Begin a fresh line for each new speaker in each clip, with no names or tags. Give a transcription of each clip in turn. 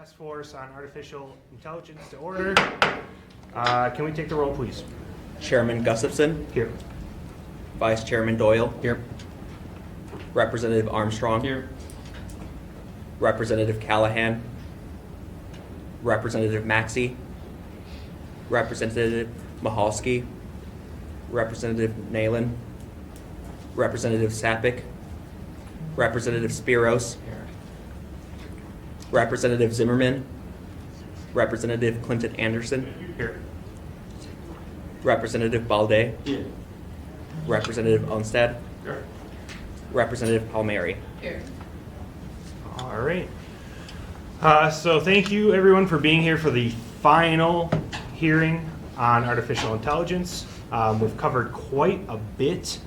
Task Force on Artificial Intelligence to order. Can we take the roll, please?
Chairman Gustafson.
Here.
Vice Chairman Doyle.
Here.
Representative Armstrong.
Here.
Representative Callahan. Representative Maxey. Representative Mahalski. Representative Nalen. Representative Sapik. Representative Spiros.
Here.
Representative Zimmerman. Representative Clinton Anderson.
Here.
Representative Balde.
Here.
Representative Onstad.
Here.
Representative Palmieri.
Here.
All right. So thank you everyone for being here for the final hearing on artificial intelligence. We've covered quite a bit,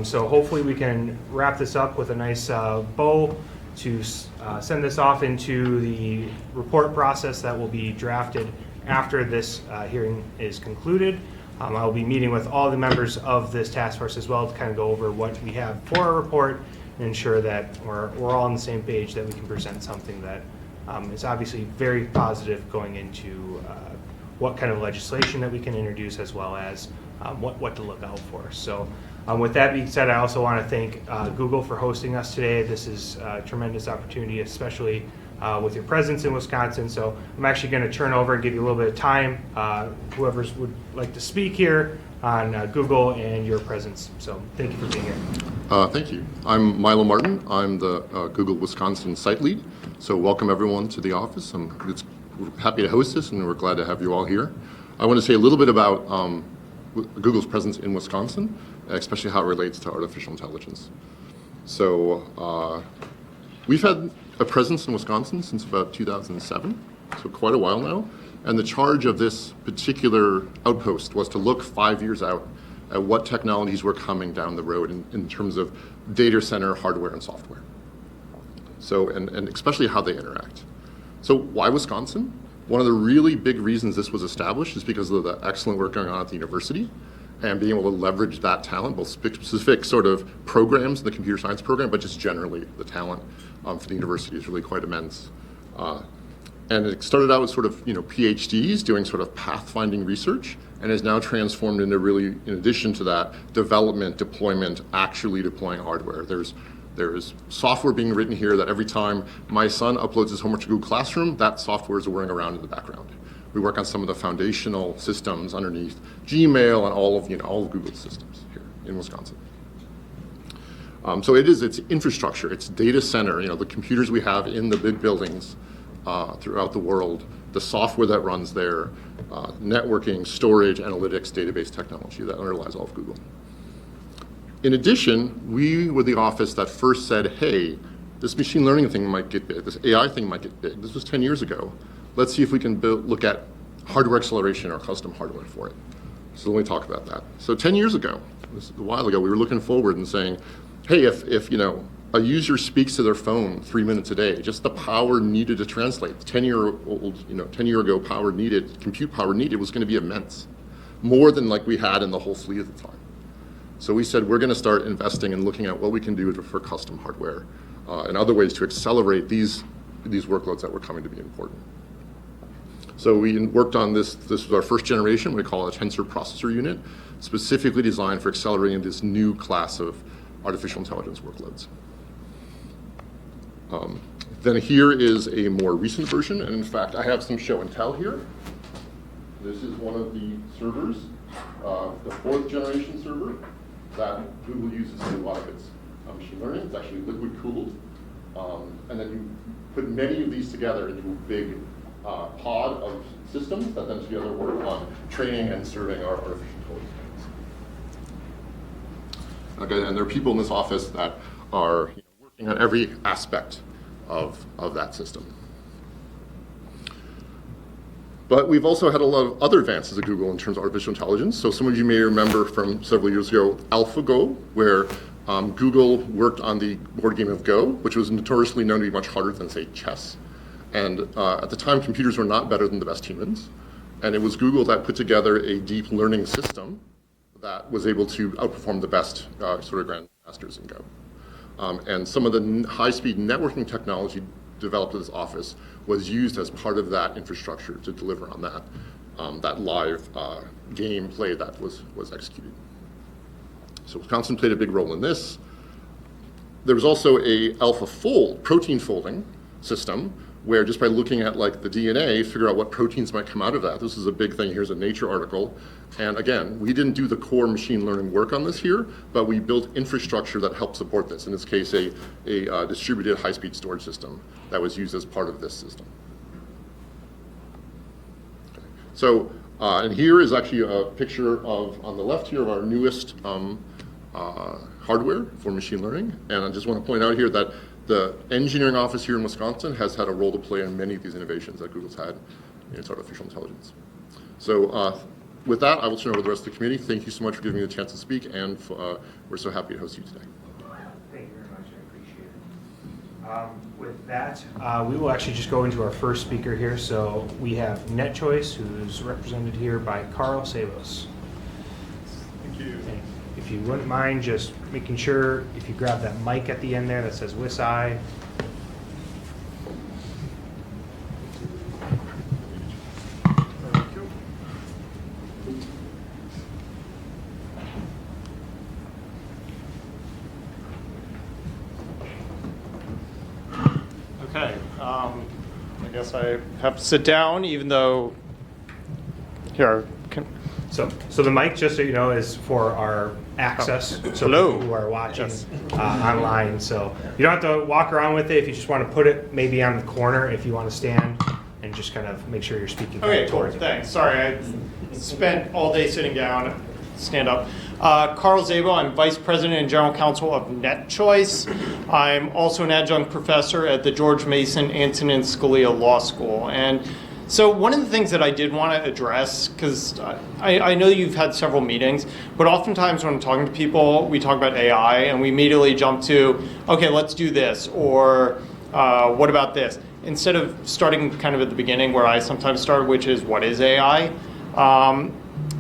so hopefully we can wrap this up with a nice bow to send this off into the report process that will be drafted after this hearing is concluded. I'll be meeting with all the members of this task force as well to kind of go over what we have for our report and ensure that we're all on the same page, that we can present something that is obviously very positive going into what kind of legislation that we can introduce, as well as what to look out for. So with that being said, I also want to thank Google for hosting us today. This is a tremendous opportunity, especially with your presence in Wisconsin. So I'm actually going to turn over and give you a little bit of time, whoever would like to speak here on Google and your presence. So thank you for being here.
Thank you. I'm Milo Martin. I'm the Google Wisconsin site lead. So welcome everyone to the office. We're happy to host this, and we're glad to have you all here. I want to say a little bit about Google's presence in Wisconsin, especially how it relates to artificial intelligence. So we've had a presence in Wisconsin since about 2007, so quite a while now. And the charge of this particular outpost was to look 5 years out at what technologies were coming down the road in terms of data center hardware and software. So, and especially how they interact. So why Wisconsin? One of the really big reasons this was established is because of the excellent work going on at the university and being able to leverage that talent, both specific sort of programs in the computer science program, but just generally the talent for the university is really quite immense. And it started out with sort of, PhDs doing sort of pathfinding research, and has now transformed into really, in addition to that, development, deployment, actually deploying hardware. There's software being written here that every time my son uploads his homework to Google Classroom, that software is whirring around in the background. We work on some of the foundational systems underneath Gmail and all of Google's systems here in Wisconsin. So it's infrastructure, it's data center, the computers we have in the big buildings throughout the world, the software that runs there, networking, storage, analytics, database technology that underlies all of Google. In addition, we were the office that first said, hey, this machine learning thing might get big, this AI thing might get big. This was 10 years ago. Let's see if we can look at hardware acceleration or custom hardware for it. So let me talk about that. So 10 years ago, this is a while ago, we were looking forward and saying, hey, if a user speaks to their phone 3 minutes a day, just the power needed to translate, 10 year ago compute power needed was going to be immense, more than like we had in the whole fleet at the time. So we said we're going to start investing and looking at what we can do for custom hardware and other ways to accelerate these workloads that were coming to be important. So we worked on this. This was our first generation. We call it a tensor processor unit, specifically designed for accelerating this new class of artificial intelligence workloads. Then here is a more recent version, and in fact, I have some show and tell here. This is one of the servers, the 4th generation server that Google uses to do a lot of its machine learning. It's actually liquid cooled, and then you put many of these together into a big pod of systems that then together work on training and serving our artificial intelligence. Okay, and there are people in this office that are working on every aspect of that system. But we've also had a lot of other advances at Google in terms of artificial intelligence. So some of you may remember from several years ago, AlphaGo, where Google worked on the board game of Go, which was notoriously known to be much harder than, say, chess. And at the time, computers were not better than the best humans. And it was Google that put together a deep learning system that was able to outperform the best sort of grandmasters in Go. And some of the high-speed networking technology developed at this office was used as part of that infrastructure to deliver on that, that live gameplay that was executed. So Wisconsin played a big role in this. There was also a AlphaFold protein folding system where just by looking at like the DNA, figure out what proteins might come out of that. This is a big thing. Here's a Nature article. And again, we didn't do the core machine learning work on this here, but we built infrastructure that helped support this. In this case, a distributed high-speed storage system that was used as part of this system. Okay. So, and here is actually a picture of, on the left here, of our newest hardware for machine learning. And I just want to point out here that the engineering office here in Wisconsin has had a role to play in many of these innovations that Google's had in its artificial intelligence. So with that, I will turn over the rest of the committee. Thank you so much for giving me the chance to speak, and we're so happy to host you today.
Thank you very much. I appreciate it. With that, we will actually just go into our first speaker here. So we have NetChoice, who's represented here by Carl Sabos.
Thank you.
If you wouldn't mind just making sure, if you grab that mic at the end there that says WISI.
Okay, I guess I have to sit down, even though, here,
So the mic, just so you know, is for our access. So
Hello.
people who are watching
Yes.
online. So you don't have to walk around with it. If you just want to put it maybe on the corner, if you want to stand and just kind of make sure you're speaking.
okay, cool,
towards it.
thanks. Sorry, I spent all day sitting down. Stand up. Carl Szabo, I'm Vice President and General Counsel of NetChoice. I'm also an adjunct professor at the George Mason Antonin Scalia Law School. And so one of the things that I did want to address, because I know you've had several meetings, but oftentimes when I'm talking to people, we talk about AI and we immediately jump to, okay, let's do this, or what about this? Instead of starting kind of at the beginning where I sometimes start, which is, what is AI?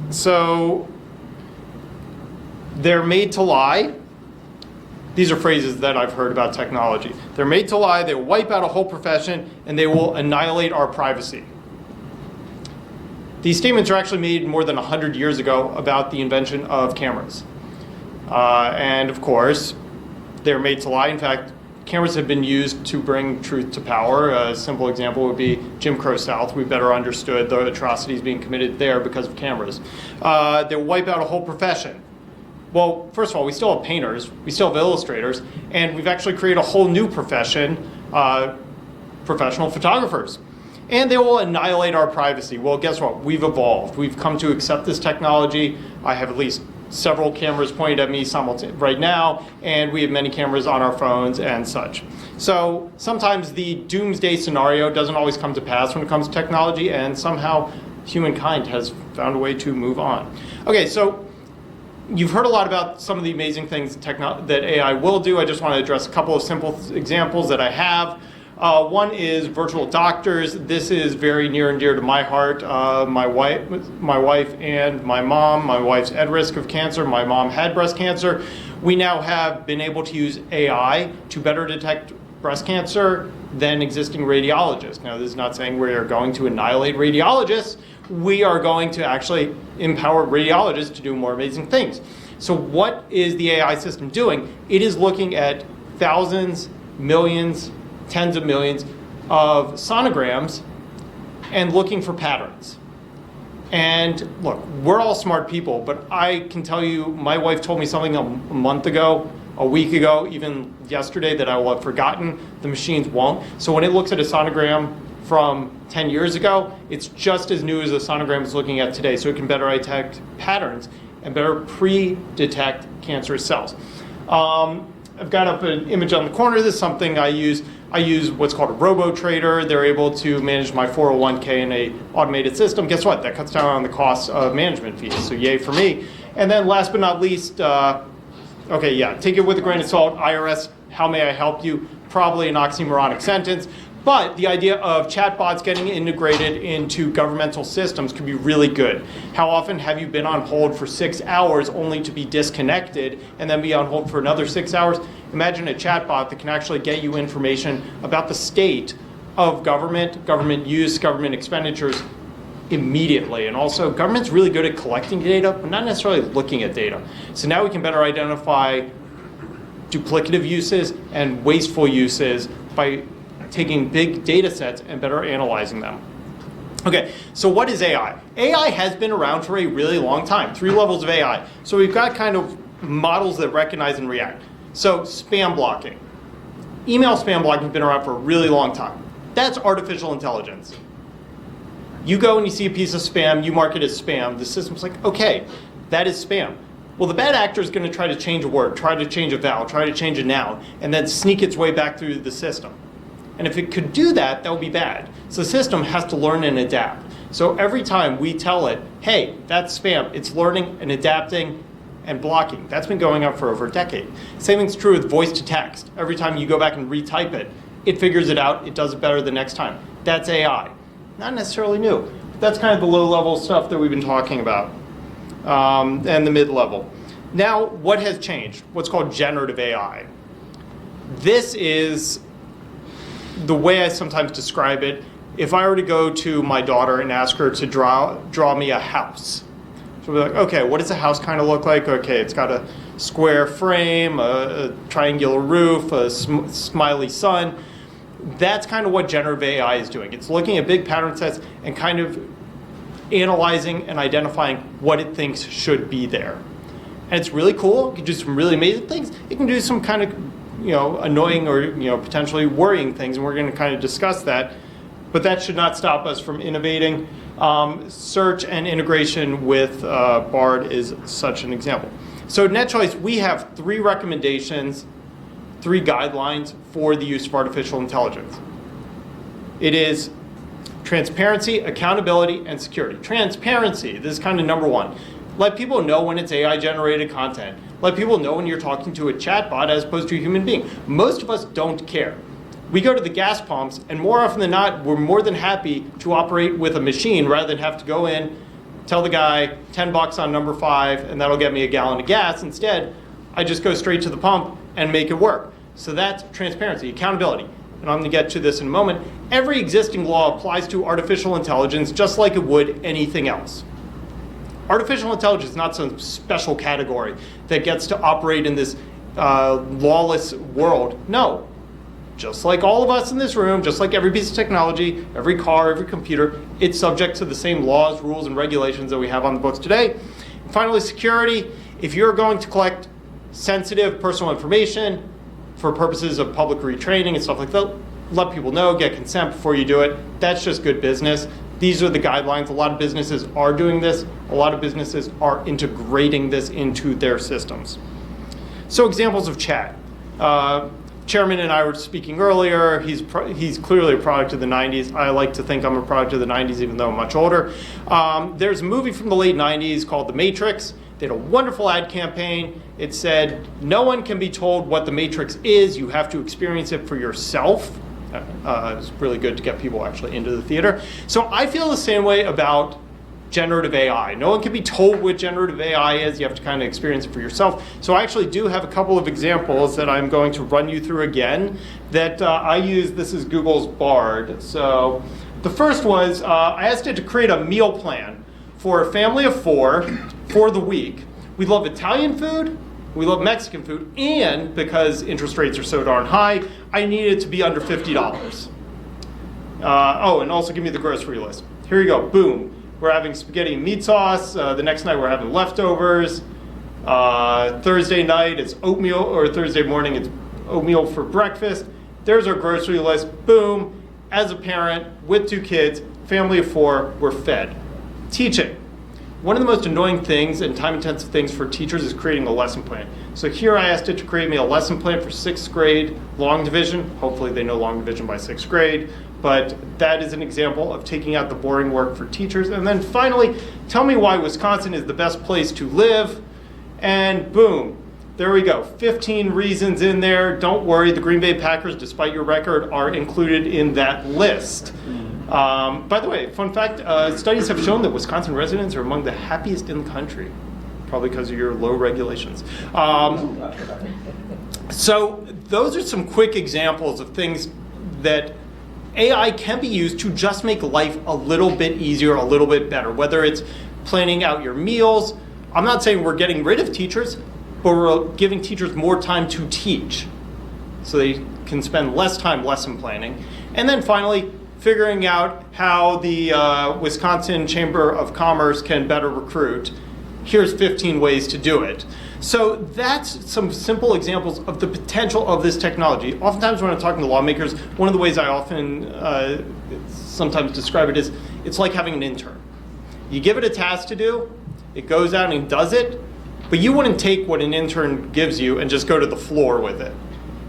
So they're made to lie. These are phrases that I've heard about technology. They're made to lie, they will wipe out a whole profession, and they will annihilate our privacy. These statements are actually made more than 100 years ago about the invention of cameras. And of course, they're made to lie. In fact, cameras have been used to bring truth to power. A simple example would be Jim Crow South. We better understood the atrocities being committed there because of cameras. They'll wipe out a whole profession. Well, first of all, we still have painters, we still have illustrators, and we've actually created a whole new profession, professional photographers. And they will annihilate our privacy. Well, guess what? We've evolved. We've come to accept this technology. I have at least several cameras pointed at me right now, and we have many cameras on our phones and such. So sometimes the doomsday scenario doesn't always come to pass when it comes to technology, and somehow humankind has found a way to move on. Okay, so you've heard a lot about some of the amazing things that AI will do. I just want to address a couple of simple examples that I have. One is virtual doctors. This is very near and dear to my heart. My wife and my mom. My wife's at risk of cancer. My mom had breast cancer. We now have been able to use AI to better detect breast cancer than existing radiologists. Now, this is not saying we are going to annihilate radiologists. We are going to actually empower radiologists to do more amazing things. So what is the AI system doing? It is looking at thousands, millions, tens of millions of sonograms and looking for patterns. And look, we're all smart people, but I can tell you, my wife told me something a month ago, a week ago, even yesterday, that I will have forgotten. The machines won't. So when it looks at a sonogram from 10 years ago, it's just as new as the sonogram is looking at today, so it can better detect patterns and better pre-detect cancerous cells. I've got up an image on the corner. This is something I use. I use what's called a robo-trader. They're able to manage my 401k in an automated system. Guess what? That cuts down on the cost of management fees, so yay for me. And then last but not least, take it with a grain of salt. IRS, how may I help you? Probably an oxymoronic sentence, But the idea of chatbots getting integrated into governmental systems can be really good. How often have you been on hold for 6 hours only to be disconnected and then be on hold for another 6 hours? Imagine a chatbot that can actually get you information about the state of government use, government expenditures immediately. And also, government's really good at collecting data, but not necessarily looking at data. So now we can better identify duplicative uses and wasteful uses by taking big data sets and better analyzing them. Okay, so what is AI? AI has been around for a really long time, 3 levels of AI. So we've got kind of models that recognize and react. So spam blocking. Email spam blocking has been around for a really long time. That's artificial intelligence. You go and you see a piece of spam, you mark it as spam, the system's like, okay, that is spam. Well, the bad actor is going to try to change a word, try to change a vowel, try to change a noun, and then sneak its way back through the system. And if it could do that, that would be bad. So the system has to learn and adapt. So every time we tell it, hey, that's spam, it's learning and adapting and blocking. That's been going on for over a decade. Same thing's true with voice to text. Every time you go back and retype it, it figures it out, it does it better the next time. That's AI. Not necessarily new. That's kind of the low-level stuff that we've been talking about, and the mid-level. Now, what has changed? What's called generative AI. This is the way I sometimes describe it. If I were to go to my daughter and ask her to draw me a house, she'll be like, okay, what does a house kind of look like? Okay, it's got a square frame, a triangular roof, a smiley sun. That's kind of what generative AI is doing. It's looking at big pattern sets and kind of analyzing and identifying what it thinks should be there. And it's really cool. It can do some really amazing things. It can do some kind of annoying or potentially worrying things, and we're going to kind of discuss that. But that should not stop us from innovating. Search and integration with Bard is such an example. So at NetChoice, we have 3 recommendations, 3 guidelines for the use of artificial intelligence. It is transparency, accountability, and security. Transparency, this is kind of number 1. Let people know when it's AI-generated content. Let people know when you're talking to a chatbot as opposed to a human being. Most of us don't care. We go to the gas pumps, and more often than not, we're more than happy to operate with a machine rather than have to go in, tell the guy $10 on number 5, and that'll get me a gallon of gas. Instead, I just go straight to the pump and make it work. So that's transparency, accountability. And I'm going to get to this in a moment. Every existing law applies to artificial intelligence just like it would anything else. Artificial intelligence is not some special category that gets to operate in this lawless world. No. Just like all of us in this room, just like every piece of technology, every car, every computer, it's subject to the same laws, rules, and regulations that we have on the books today. And finally, security. If you're going to collect sensitive personal information for purposes of public retraining and stuff like that, let people know, get consent before you do it. That's just good business. These are the guidelines. A lot of businesses are doing this. A lot of businesses are integrating this into their systems. So examples of chat. Chairman and I were speaking earlier. He's clearly a product of the 90s. I like to think I'm a product of the 90s, even though I'm much older. There's a movie from the late 90s called The Matrix. They had a wonderful ad campaign. It said, no one can be told what the Matrix is. You have to experience it for yourself. It's really good to get people actually into the theater. So I feel the same way about generative AI. No one can be told what generative AI is. You have to kind of experience it for yourself. So I actually do have a couple of examples that I'm going to run you through again that I use. This is Google's Bard. So the first was I asked it to create a meal plan for a family of 4 for the week. We love Italian food. We love Mexican food, and because interest rates are so darn high, I need it to be under $50. And also give me the grocery list. Here you go, boom. We're having spaghetti and meat sauce. The next night we're having leftovers. Thursday night it's oatmeal, or Thursday morning it's oatmeal for breakfast. There's our grocery list, boom. As a parent with 2 kids, family of 4, we're fed. Teaching. One of the most annoying things and time-intensive things for teachers is creating a lesson plan. So here I asked it to create me a lesson plan for 6th grade long division. Hopefully they know long division by 6th grade. But that is an example of taking out the boring work for teachers. And then finally, tell me why Wisconsin is the best place to live. And boom, there we go. 15 reasons in there. Don't worry, the Green Bay Packers, despite your record, are included in that list. By the way, fun fact, studies have shown that Wisconsin residents are among the happiest in the country, probably because of your low regulations. So those are some quick examples of things that AI can be used to just make life a little bit easier, a little bit better, whether it's planning out your meals. I'm not saying we're getting rid of teachers, but we're giving teachers more time to teach so they can spend less time lesson planning. And then finally, figuring out how the Wisconsin Chamber of Commerce can better recruit. Here's 15 ways to do it. So that's some simple examples of the potential of this technology. Oftentimes when I'm talking to lawmakers, one of the ways I often sometimes describe it is, it's like having an intern. You give it a task to do, it goes out and does it, but you wouldn't take what an intern gives you and just go to the floor with it.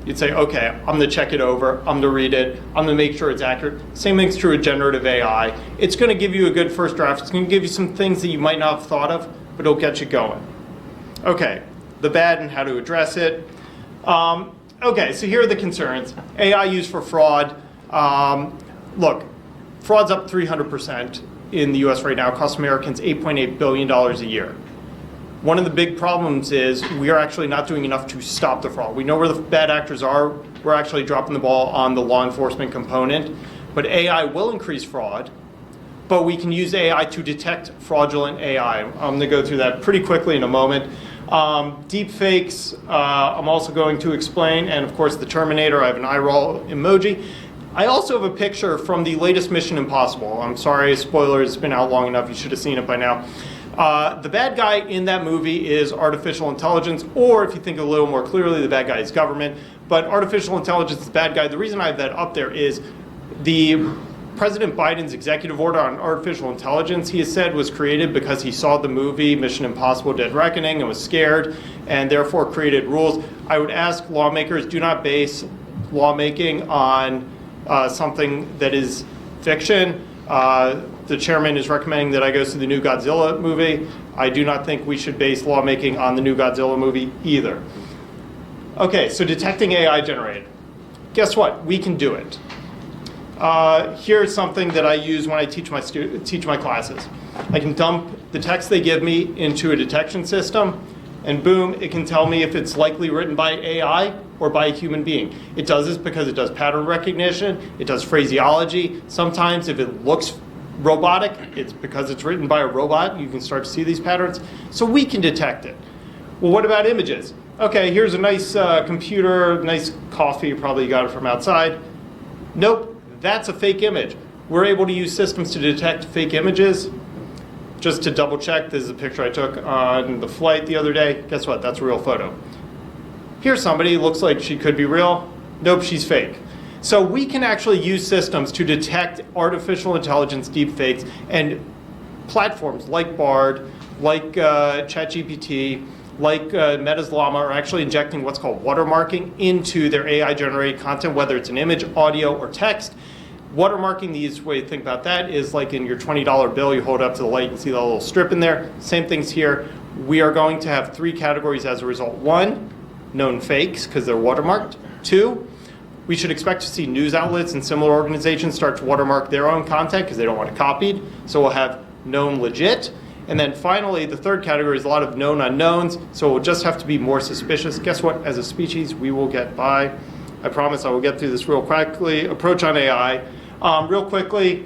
You'd say, okay, I'm gonna check it over, I'm gonna read it, I'm gonna make sure it's accurate. Same thing's true with generative AI. It's gonna give you a good first draft, it's gonna give you some things that you might not have thought of, but it'll get you going. Okay, the bad and how to address it. Okay, so here are the concerns. AI used for fraud. Look, fraud's up 300% in the US right now. It costs Americans $8.8 billion a year. One of the big problems is we are actually not doing enough to stop the fraud. We know where the bad actors are. We're actually dropping the ball on the law enforcement component. But AI will increase fraud. But we can use AI to detect fraudulent AI. I'm going to go through that pretty quickly in a moment. Deep fakes, I'm also going to explain. And of course, the Terminator, I have an eye roll emoji. I also have a picture from the latest Mission Impossible. I'm sorry, spoilers, it's been out long enough. You should have seen it by now. The bad guy in that movie is artificial intelligence, or if you think a little more clearly, the bad guy is government. But artificial intelligence is the bad guy. The reason I have that up there is the President Biden's executive order on artificial intelligence, he has said, was created because he saw the movie Mission Impossible Dead Reckoning and was scared and therefore created rules. I would ask lawmakers, do not base lawmaking on something that is fiction. The chairman is recommending that I go see the new Godzilla movie. I do not think we should base lawmaking on the new Godzilla movie either. Okay, so detecting AI generated. Guess what? We can do it. Here's something that I use when I teach my classes. I can dump the text they give me into a detection system, and boom, it can tell me if it's likely written by AI or by a human being. It does this because it does pattern recognition, it does phraseology. Sometimes if it looks robotic, it's because it's written by a robot. You can start to see these patterns. So we can detect it. Well, what about images? Okay, here's a nice computer, nice coffee, probably you got it from outside. Nope, that's a fake image. We're able to use systems to detect fake images. Just to double check, this is a picture I took on the flight the other day. Guess what, that's a real photo. Here's somebody, looks like she could be real. Nope, she's fake. So we can actually use systems to detect artificial intelligence deepfakes, and platforms like Bard, like ChatGPT, like Meta's Llama are actually injecting what's called watermarking into their AI-generated content, whether it's an image, audio, or text. Watermarking, the easiest way to think about that is like in your $20 bill, you hold it up to the light and see that little strip in there. Same things here. We are going to have 3 categories as a result. 1, known fakes, because they're watermarked. 2, we should expect to see news outlets and similar organizations start to watermark their own content because they don't want it copied. So we'll have known legit. And then finally, the third category is a lot of known unknowns. So we'll just have to be more suspicious. Guess what? As a species, we will get by. I promise I will get through this real quickly. Approach on AI. Real quickly,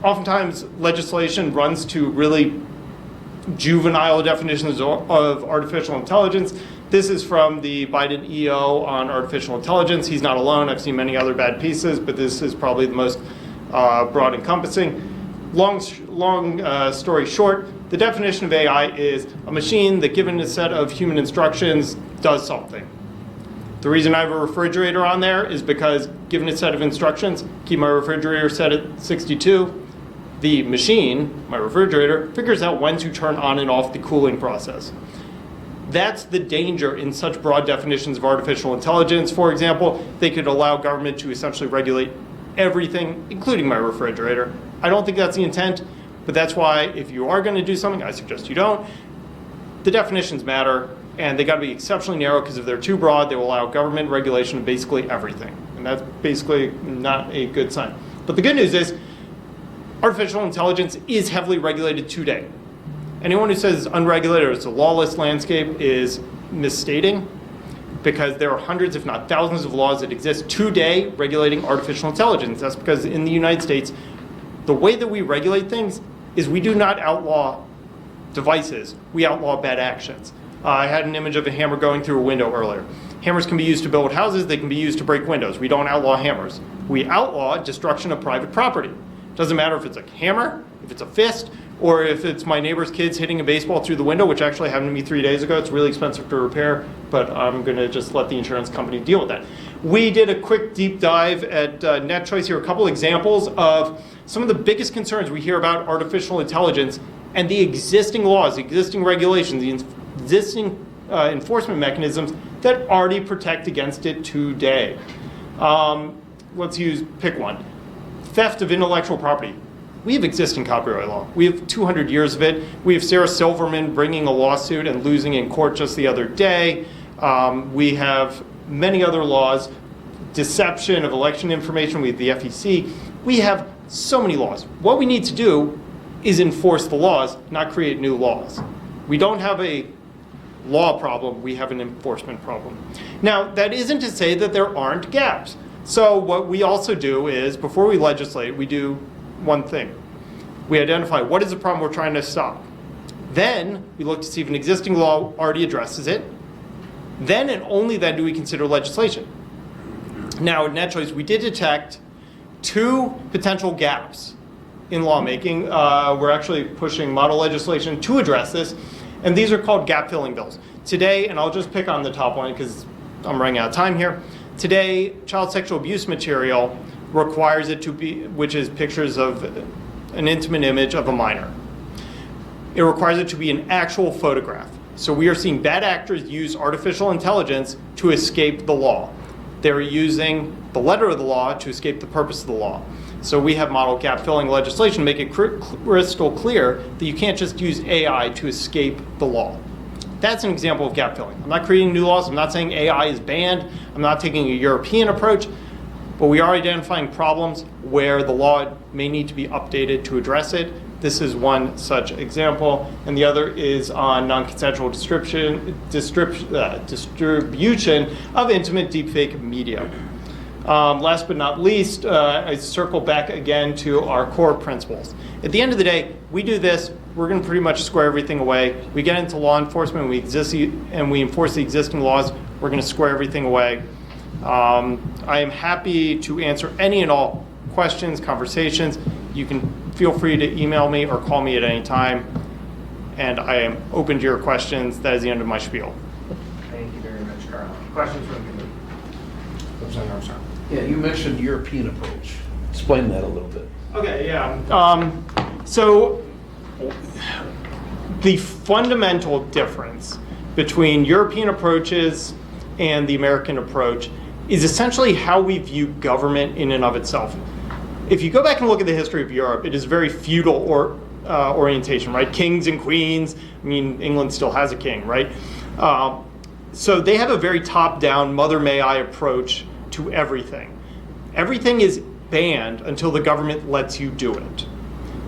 oftentimes legislation runs to really juvenile definitions of artificial intelligence. This is from the Biden EO on artificial intelligence. He's not alone. I've seen many other bad pieces, but this is probably the most broad encompassing. Long story short, the definition of AI is a machine that, given a set of human instructions, does something. The reason I have a refrigerator on there is because, given a set of instructions, keep my refrigerator set at 62, the machine, my refrigerator, figures out when to turn on and off the cooling process. That's the danger in such broad definitions of artificial intelligence. For example, they could allow government to essentially regulate everything, including my refrigerator. I don't think that's the intent, but that's why if you are going to do something, I suggest you don't. the definitions matter, and they got to be exceptionally narrow, because if they're too broad, they will allow government regulation of basically everything. And that's basically not a good sign. But the good news is, artificial intelligence is heavily regulated today. Anyone who says it's unregulated or it's a lawless landscape is misstating, because there are hundreds, if not thousands, of laws that exist today regulating artificial intelligence. That's because in the United States, the way that we regulate things is we do not outlaw devices, we outlaw bad actions. I had an image of a hammer going through a window earlier. Hammers can be used to build houses, they can be used to break windows. We don't outlaw hammers. We outlaw destruction of private property. Doesn't matter if it's a hammer, if it's a fist, or if it's my neighbor's kids hitting a baseball through the window, which actually happened to me 3 days ago. It's really expensive to repair, but I'm gonna just let the insurance company deal with that. We did a quick deep dive at NetChoice here, a couple examples of some of the biggest concerns we hear about artificial intelligence and the existing laws, the existing regulations, the existing enforcement mechanisms that already protect against it today. Let's pick one. Theft of intellectual property. We have existing copyright law. We have 200 years of it. We have Sarah Silverman bringing a lawsuit and losing in court just the other day. We have many other laws. Deception of election information, we have the FEC. We have so many laws. What we need to do is enforce the laws, not create new laws. We don't have a law problem, we have an enforcement problem. Now, that isn't to say that there aren't gaps. So what we also do is, before we legislate, we do one thing. We identify what is the problem we're trying to stop. Then we look to see if an existing law already addresses it. Then and only then do we consider legislation. Now at NetChoice, we did detect 2 potential gaps in lawmaking. We're actually pushing model legislation to address this, and these are called gap filling bills. Today, and I'll just pick on the top one because I'm running out of time here. Today, child sexual abuse material requires it to be, which is pictures of an intimate image of a minor. It requires it to be an actual photograph. So we are seeing bad actors use artificial intelligence to escape the law. They're using the letter of the law to escape the purpose of the law. So we have model gap filling legislation to make it crystal clear that you can't just use AI to escape the law. That's an example of gap filling. I'm not creating new laws. I'm not saying AI is banned. I'm not taking a European approach. But we are identifying problems where the law may need to be updated to address it. This is one such example, and the other is on non-consensual distribution of intimate deepfake media. Last but not least, I circle back again to our core principles. At the end of the day, we do this, we're going to pretty much square everything away. We get into law enforcement, and we enforce the existing laws, we're going to square everything away. I am happy to answer any and all questions, conversations. You can feel free to email me or call me at any time, and I am open to your questions. That is the end of my spiel.
Thank you very much, Carl. Questions from the committee? Representative Armstrong.
Yeah, you mentioned European approach. Explain that a little bit.
Okay, yeah. So the fundamental difference between European approaches and the American approach is essentially how we view government in and of itself. If you go back and look at the history of Europe, it is very feudal orientation, right? Kings and queens. I mean, England still has a king, right? So they have a very top-down, mother may I approach to everything. Everything is banned until the government lets you do it.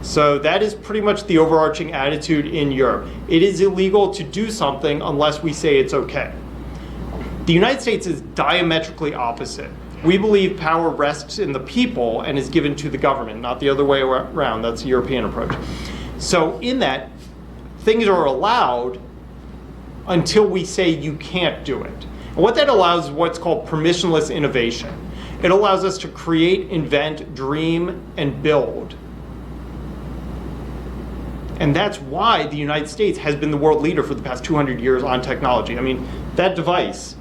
So that is pretty much the overarching attitude in Europe. It is illegal to do something unless we say it's okay. The United States is diametrically opposite. We believe power rests in the people and is given to the government, not the other way around. That's the European approach. So in that, things are allowed until we say you can't do it. And what that allows is what's called permissionless innovation. It allows us to create, invent, dream, and build. And that's why the United States has been the world leader for the past 200 years on technology. I mean, that device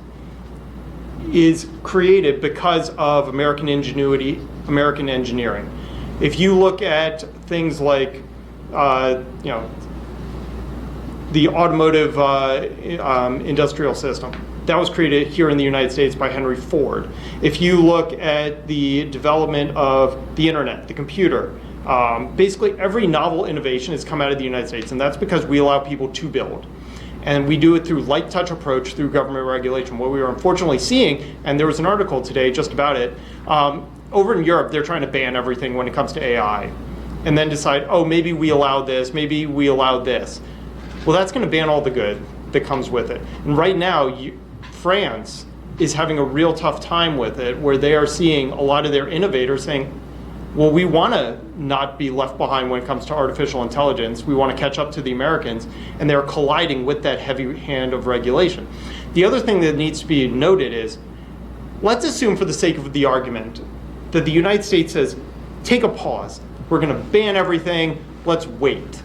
is created because of American ingenuity, American engineering. If you look at things like, the automotive industrial system, that was created here in the United States by Henry Ford. If you look at the development of the internet, the computer, basically every novel innovation has come out of the United States, and that's because we allow people to build. And we do it through light touch approach through government regulation. What we are unfortunately seeing, and there was an article today just about it, over in Europe, they're trying to ban everything when it comes to AI. And then decide, oh, maybe we allow this, maybe we allow this. Well, that's going to ban all the good that comes with it. And right now, France is having a real tough time with it, where they are seeing a lot of their innovators saying, well, we want to not be left behind when it comes to artificial intelligence. We want to catch up to the Americans, and they're colliding with that heavy hand of regulation. The other thing that needs to be noted is, let's assume for the sake of the argument that the United States says, take a pause. We're going to ban everything. Let's wait.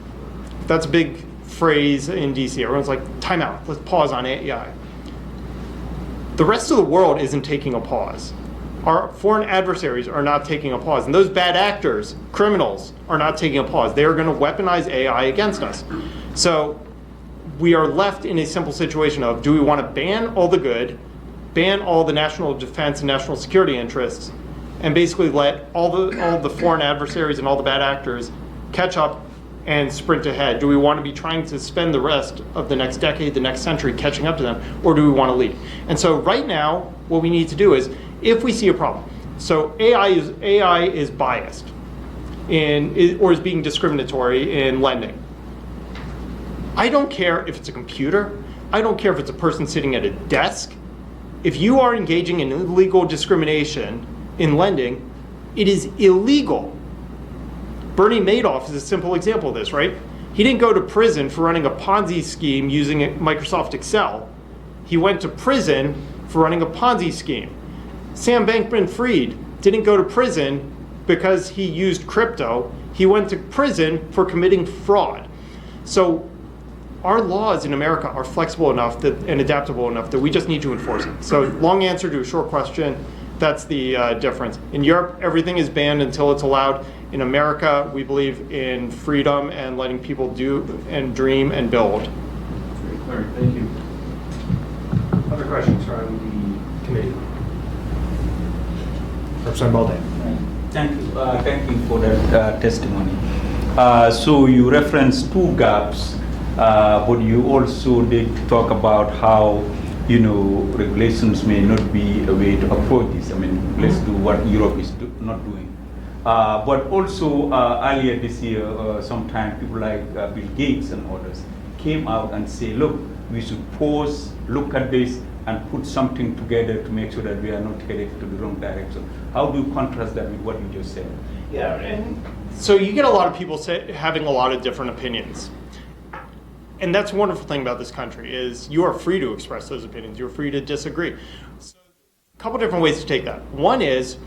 That's a big phrase in DC. Everyone's like, time out. Let's pause on AI. The rest of the world isn't taking a pause. Our foreign adversaries are not taking a pause. And those bad actors, criminals, are not taking a pause. They are going to weaponize AI against us. So we are left in a simple situation of, do we want to ban all the good, ban all the national defense and national security interests, and basically let all the foreign adversaries and all the bad actors catch up and sprint ahead? Do we want to be trying to spend the rest of the next decade, the next century catching up to them, or do we want to lead? And so right now, what we need to do is, if we see a problem, so AI is biased or is being discriminatory in lending. I don't care if it's a computer. I don't care if it's a person sitting at a desk. If you are engaging in illegal discrimination in lending, it is illegal. Bernie Madoff is a simple example of this, right? He didn't go to prison for running a Ponzi scheme using Microsoft Excel. He went to prison for running a Ponzi scheme. Sam Bankman-Fried didn't go to prison because he used crypto. He went to prison for committing fraud. So our laws in America are flexible enough and adaptable enough that we just need to enforce it. So long answer to a short question, that's the difference. In Europe, everything is banned until it's allowed. In America, we believe in freedom and letting people do and dream and build.
Very clear. Thank you. Other questions from the committee? Representative Balday.
Thank you for that testimony. So you referenced two gaps, but you also did talk about how, regulations may not be a way to approach this. I mean, let's do what Europe is not doing. But also earlier this year, sometime people like Bill Gates and others came out and say, look, we should pause, look at this, and put something together to make sure that we are not headed to the wrong direction. How do you contrast that with what you just said?
Yeah, and so you get a lot of people having a lot of different opinions. And that's a wonderful thing about this country is you are free to express those opinions. You're free to disagree. So a couple different ways to take that. One is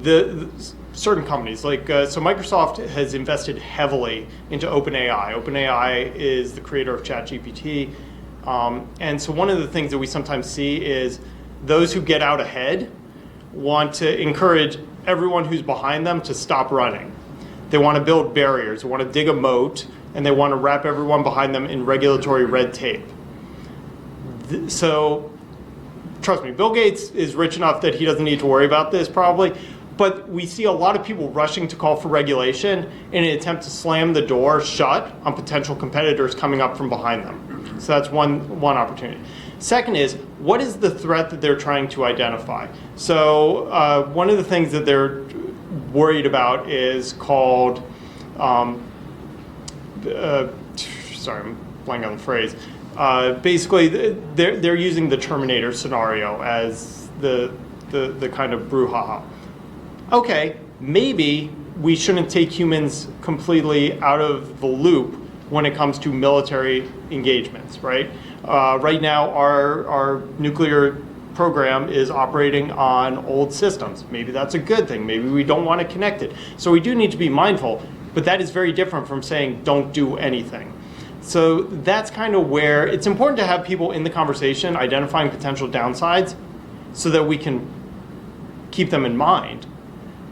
the certain companies, like so Microsoft has invested heavily into OpenAI. OpenAI is the creator of ChatGPT. And so one of the things that we sometimes see is those who get out ahead want to encourage everyone who's behind them to stop running. They want to build barriers, they want to dig a moat, and they want to wrap everyone behind them in regulatory red tape. So trust me, Bill Gates is rich enough that he doesn't need to worry about this probably, but we see a lot of people rushing to call for regulation in an attempt to slam the door shut on potential competitors coming up from behind them. So that's one opportunity. Second is, what is the threat that they're trying to identify? So one of the things that they're worried about is called, sorry, I'm blanking on the phrase. Basically, they're using the Terminator scenario as the kind of brouhaha. Okay, maybe we shouldn't take humans completely out of the loop when it comes to military engagements, right? Right now, our nuclear program is operating on old systems. Maybe that's a good thing. Maybe we don't want to connect it. So we do need to be mindful, but that is very different from saying don't do anything. So that's kind of where it's important to have people in the conversation identifying potential downsides so that we can keep them in mind.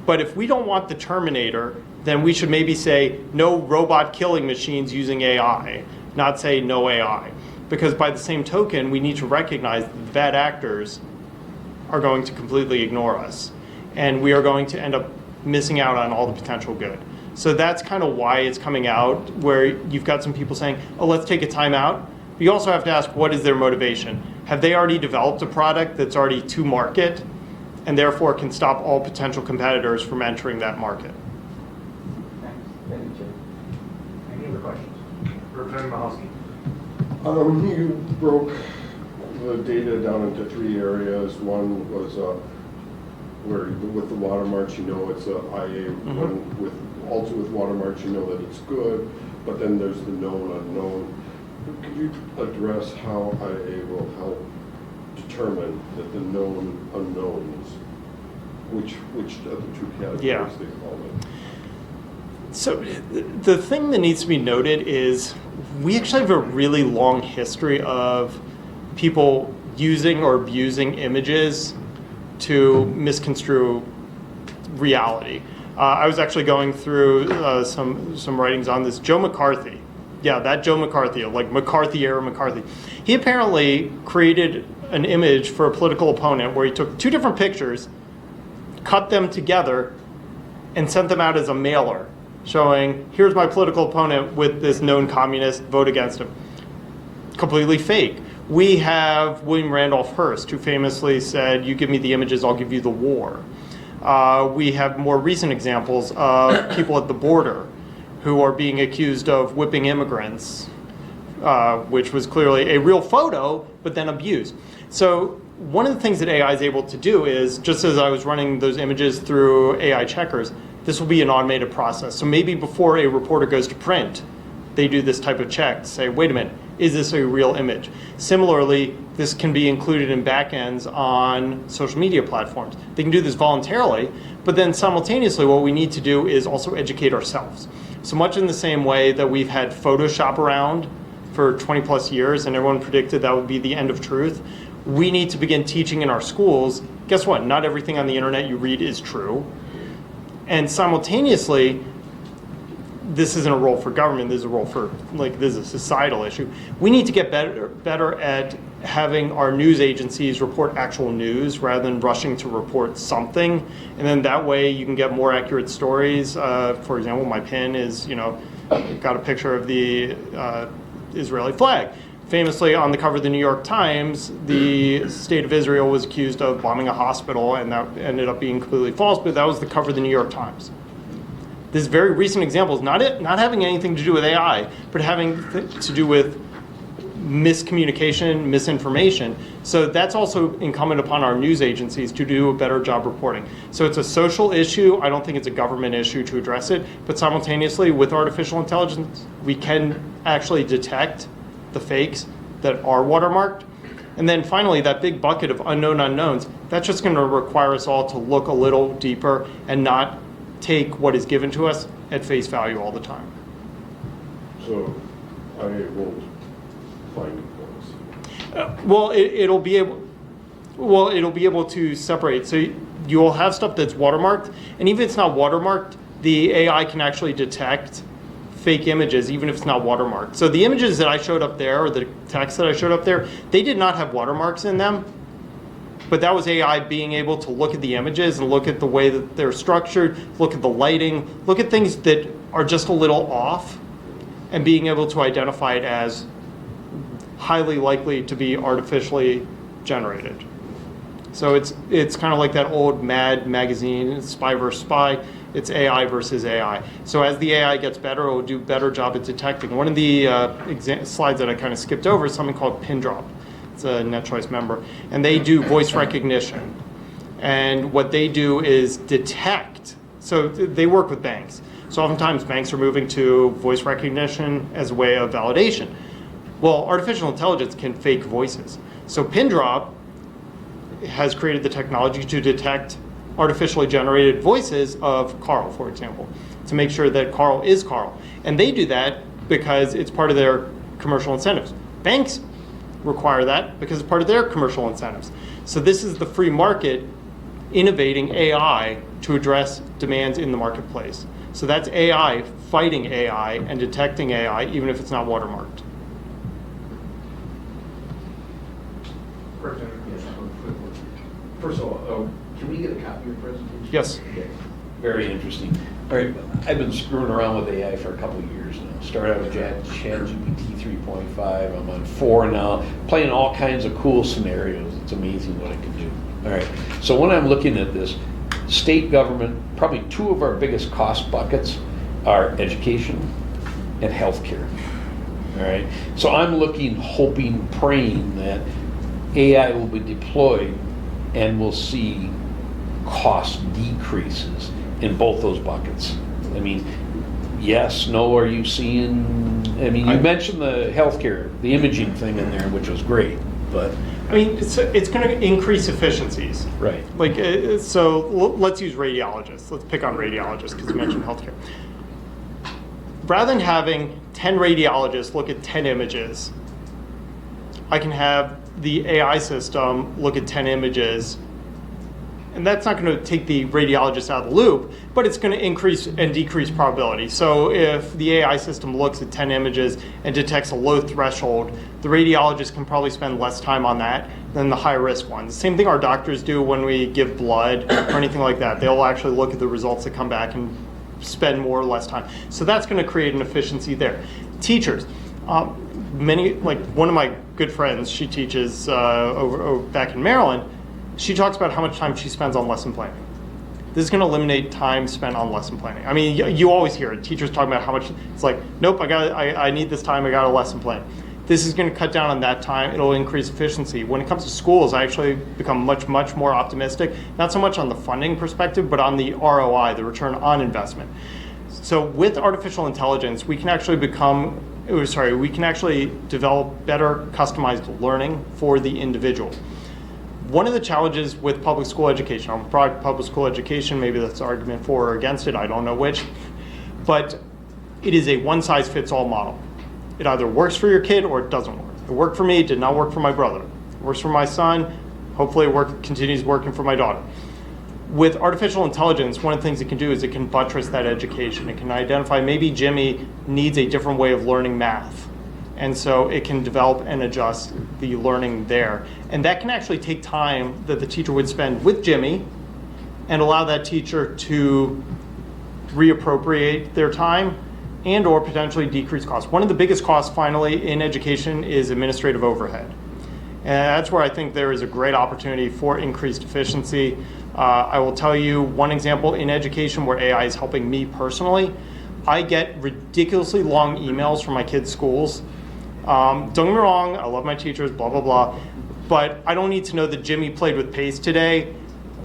But if we don't want the Terminator, then we should maybe say no robot killing machines using AI, not say no AI. Because by the same token, we need to recognize that the bad actors are going to completely ignore us. And we are going to end up missing out on all the potential good. So that's kind of why it's coming out, where you've got some people saying, oh, let's take a time out. But you also have to ask, what is their motivation? Have they already developed a product that's already to market and therefore can stop all potential competitors from entering that market?
Any other questions? Representative Mahalski.
You broke the data down into 3 areas. One was where with the watermarks, you know it's a IA. One with also with watermarks, you know that it's good. But then there's the known unknown. Could you address how IA will help determine that the known unknowns, which of the 2 categories
Yeah.
they fall in?
So the thing that needs to be noted is we actually have a really long history of people using or abusing images to misconstrue reality. I was actually going through some writings on this. Joe McCarthy, yeah, that Joe McCarthy, like McCarthy era McCarthy. He apparently created an image for a political opponent where he took 2 different pictures, cut them together, and sent them out as a mailer, showing, here's my political opponent with this known communist, vote against him. Completely fake. We have William Randolph Hearst, who famously said, you give me the images, I'll give you the war. We have more recent examples of people at the border who are being accused of whipping immigrants, which was clearly a real photo, but then abused. So one of the things that AI is able to do is, just as I was running those images through AI checkers, this will be an automated process. So maybe before a reporter goes to print, they do this type of check to say, wait a minute, is this a real image? Similarly, this can be included in backends on social media platforms. They can do this voluntarily, but then simultaneously what we need to do is also educate ourselves. So much in the same way that we've had Photoshop around for 20 plus years and everyone predicted that would be the end of truth, we need to begin teaching in our schools, guess what, not everything on the internet you read is true. And simultaneously, this isn't a role for government, this is a role for, this is a societal issue. We need to get better at having our news agencies report actual news rather than rushing to report something. And then that way you can get more accurate stories. For example, my pin is, got a picture of the Israeli flag. Famously, on the cover of the New York Times, the state of Israel was accused of bombing a hospital, and that ended up being completely false, but that was the cover of the New York Times. This very recent example is not having anything to do with AI, but having to do with miscommunication, misinformation. So that's also incumbent upon our news agencies to do a better job reporting. So it's a social issue. I don't think it's a government issue to address it, but simultaneously with artificial intelligence, we can actually detect the fakes that are watermarked. And then finally, that big bucket of unknown unknowns, that's just going to require us all to look a little deeper and not take what is given to us at face value all the time.
So I won't find those.
Well, it'll be able to separate. So you'll have stuff that's watermarked, and even if it's not watermarked, the AI can actually detect fake images, even if it's not watermarked. So the images that I showed up there, or the text that I showed up there, they did not have watermarks in them. But that was AI being able to look at the images and look at the way that they're structured, look at the lighting, look at things that are just a little off, and being able to identify it as highly likely to be artificially generated. So it's kind of like that old Mad magazine, Spy versus Spy. It's AI versus AI. So as the AI gets better, it will do a better job at detecting. One of the slides that I kind of skipped over is something called PinDrop. It's a NetChoice member. And they do voice recognition. And what they do is detect. So they work with banks. So oftentimes banks are moving to voice recognition as a way of validation. Well, artificial intelligence can fake voices. So PinDrop has created the technology to detect artificially generated voices of Carl, for example, to make sure that Carl is Carl. And they do that because it's part of their commercial incentives. Banks require that because it's part of their commercial incentives. So this is the free market innovating AI to address demands in the marketplace. So that's AI fighting AI and detecting AI, even if it's not watermarked.
First of all, can we get a copy of your presentation?
Yes.
Okay. Very interesting. All right, I've been screwing around with AI for a couple of years now. Started out with ChatGPT 3.5, I'm on 4 now, playing all kinds of cool scenarios. It's amazing what it can do. All right, so when I'm looking at this, state government, probably 2 of our biggest cost buckets are education and healthcare. All right, so I'm looking, hoping, praying that AI will be deployed and we'll see cost decreases in both those buckets. I mean, yes, no, are you seeing, I mean, you mentioned the healthcare, the imaging thing in there, which was great, but.
I mean, it's going to increase efficiencies.
Right.
Like, so let's use radiologists. Let's pick on radiologists because you mentioned healthcare. Rather than having 10 radiologists look at 10 images, I can have the AI system look at 10 images, and that's not going to take the radiologist out of the loop, but it's going to increase and decrease probability. So if the AI system looks at 10 images and detects a low threshold, the radiologist can probably spend less time on that than the high risk ones. The same thing our doctors do when we give blood or anything like that. They'll actually look at the results that come back and spend more or less time. So that's going to create an efficiency there. Teachers. Like one of my good friends, she teaches over back in Maryland. She talks about how much time she spends on lesson planning. This is going to eliminate time spent on lesson planning. I mean, you always hear it. Teachers talking about how much, it's like, nope, I need this time, I got a lesson plan. This is going to cut down on that time. It'll increase efficiency. When it comes to schools, I actually become much more optimistic, not so much on the funding perspective, but on the ROI, the return on investment. So with artificial intelligence, we can actually develop better customized learning for the individual. One of the challenges with public school education, I'm pro public school education, maybe that's an argument for or against it, I don't know which, but it is a one-size-fits-all model. It either works for your kid or it doesn't work. It worked for me, it did not work for my brother. It works for my son, hopefully it continues working for my daughter. With artificial intelligence, one of the things it can do is it can buttress that education. It can identify maybe Jimmy needs a different way of learning math. And so it can develop and adjust the learning there. And that can actually take time that the teacher would spend with Jimmy and allow that teacher to reappropriate their time and or potentially decrease costs. One of the biggest costs finally in education is administrative overhead. And that's where I think there is a great opportunity for increased efficiency. I will tell you one example in education where AI is helping me personally. I get ridiculously long emails from my kids' schools. Don't get me wrong, I love my teachers, blah, blah, blah. But I don't need to know that Jimmy played with paste today.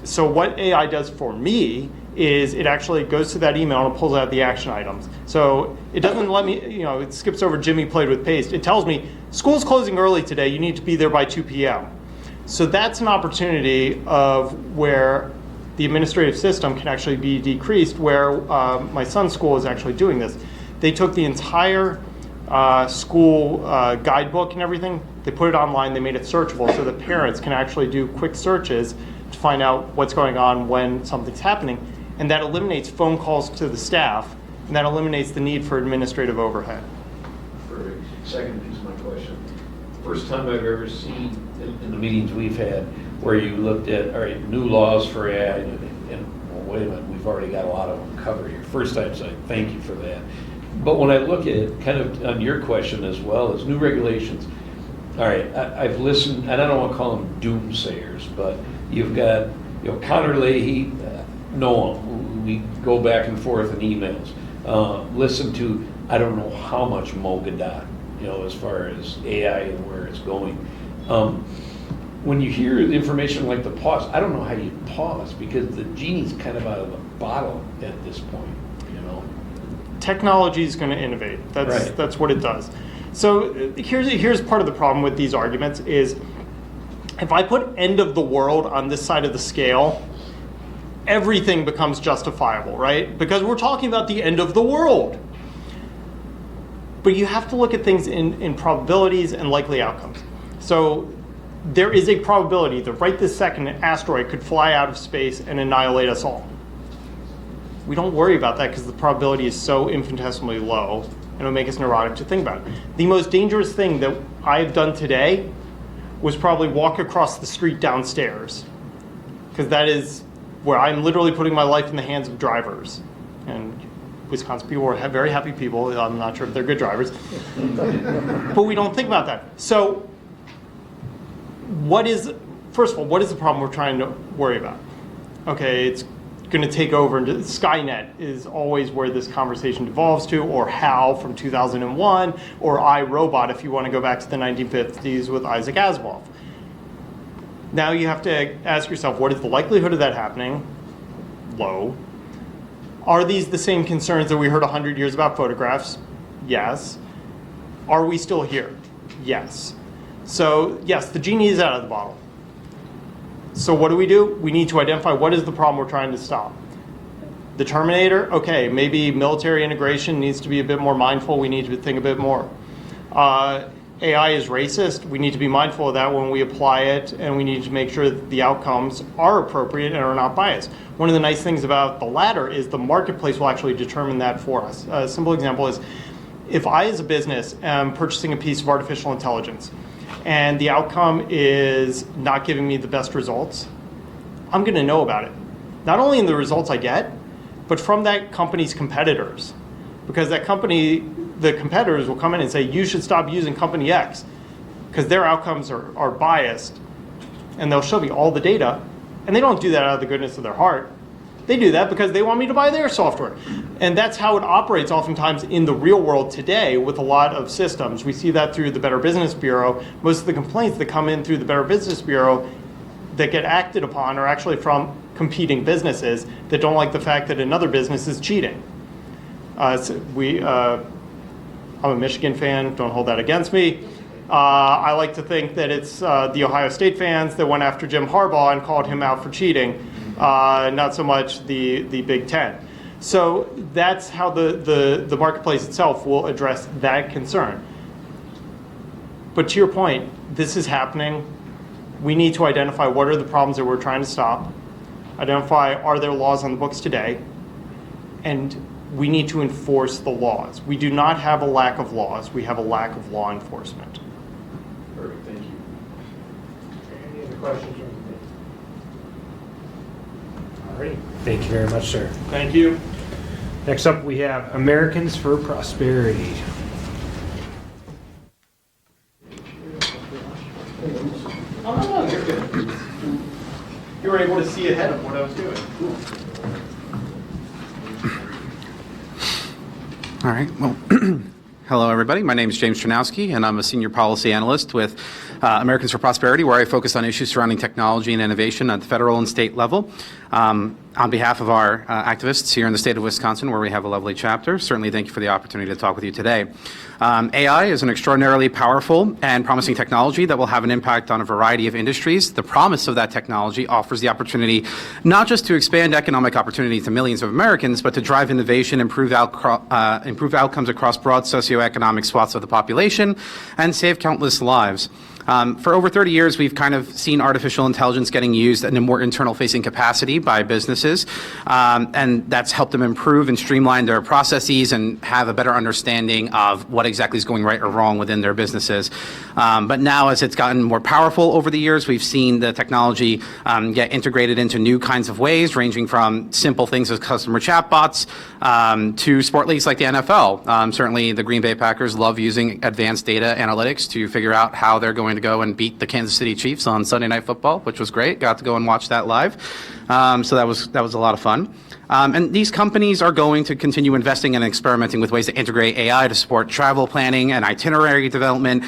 So what AI does for me is it actually goes to that email and it pulls out the action items. So it doesn't let me, it skips over Jimmy played with paste. It tells me, school's closing early today, you need to be there by 2 p.m. So that's an opportunity of where the administrative system can actually be decreased, where my son's school is actually doing this. They took the entire school guidebook and everything, they put it online, they made it searchable so that parents can actually do quick searches to find out what's going on when something's happening. And that eliminates phone calls to the staff, and that eliminates the need for administrative overhead.
Perfect. Second piece of my question. First time I've ever seen in the meetings we've had where you looked at, all right, new laws for AI, and well, wait a minute, we've already got a lot of them covered here. First time, so thank you for that. But when I look at kind of on your question as well as new regulations, all right, I've listened, and I don't want to call them doomsayers, but you've got, Connor Leahy, Noam, we go back and forth in emails. Listen to, I don't know how much Mo Gadot, as far as AI and where it's going. When you hear the information like the pause, I don't know how you pause because the genie's kind of out of the bottle at this point,
Technology is going to innovate. That's what it does. So here's part of the problem with these arguments is if I put end of the world on this side of the scale, everything becomes justifiable, right? Because we're talking about the end of the world. But you have to look at things in probabilities and likely outcomes. So there is a probability that right this second an asteroid could fly out of space and annihilate us all. We don't worry about that because the probability is so infinitesimally low and it'll make us neurotic to think about it. The most dangerous thing that I've done today was probably walk across the street downstairs, because that is where I'm literally putting my life in the hands of drivers. and Wisconsin people are very happy people. I'm not sure if they're good drivers, but we don't think about that. So first of all, what is the problem we're trying to worry about? Okay, it's going to take over, and Skynet is always where this conversation devolves to, or HAL from 2001, or iRobot if you want to go back to the 1950s with Isaac Asimov. Now you have to ask yourself, what is the likelihood of that happening? Low. Are these the same concerns that we heard 100 years about photographs? Yes. Are we still here? Yes. So yes, the genie is out of the bottle. So what do? We need to identify what is the problem we're trying to stop. The Terminator, okay, maybe military integration needs to be a bit more mindful. We need to think a bit more. AI is racist. We need to be mindful of that when we apply it, and we need to make sure that the outcomes are appropriate and are not biased. One of the nice things about the latter is the marketplace will actually determine that for us. A simple example is, if I as a business am purchasing a piece of artificial intelligence, and the outcome is not giving me the best results, I'm going to know about it. Not only in the results I get, but from that company's competitors. Because that company, the competitors will come in and say, you should stop using company X, because their outcomes are biased. And they'll show me all the data. And they don't do that out of the goodness of their heart. They do that because they want me to buy their software. And that's how it operates oftentimes in the real world today with a lot of systems. We see that through the Better Business Bureau. Most of the complaints that come in through the Better Business Bureau that get acted upon are actually from competing businesses that don't like the fact that another business is cheating. I'm a Michigan fan, don't hold that against me. I like to think that it's the Ohio State fans that went after Jim Harbaugh and called him out for cheating, not so much the Big Ten. So that's how the marketplace itself will address that concern. But to your point, this is happening. We need to identify what are the problems that we're trying to stop, identify are there laws on the books today, and we need to enforce the laws. We do not have a lack of laws, we have a lack of law enforcement.
Perfect, thank you.
Any other questions from me? All right, thank you very much, sir.
Thank you.
Next up, we have Americans for Prosperity.
Oh, no, you're good. You were able to see ahead of what I was doing.
All right. Well, hello, everybody. My name is James Chernowski, and I'm a senior policy analyst with Americans for Prosperity, where I focus on issues surrounding technology and innovation at the federal and state level. On behalf of our activists here in the state of Wisconsin, where we have a lovely chapter, certainly thank you for the opportunity to talk with you today. AI is an extraordinarily powerful and promising technology that will have an impact on a variety of industries. The promise of that technology offers the opportunity not just to expand economic opportunity to millions of Americans, but to drive innovation, improve outcomes across broad socioeconomic swaths of the population, and save countless lives. For over 30 years, we've kind of seen artificial intelligence getting used in a more internal-facing capacity by businesses, and that's helped them improve and streamline their processes and have a better understanding of what exactly is going right or wrong within their businesses. But now, as it's gotten more powerful over the years, we've seen the technology get integrated into new kinds of ways, ranging from simple things as customer chatbots to sport leagues like the NFL. Certainly, the Green Bay Packers love using advanced data analytics to figure out how they're going to go and beat the Kansas City Chiefs on Sunday Night Football, which was great. Got to go and watch that live. So that was a lot of fun. And these companies are going to continue investing and experimenting with ways to integrate AI to support travel planning and itinerary development,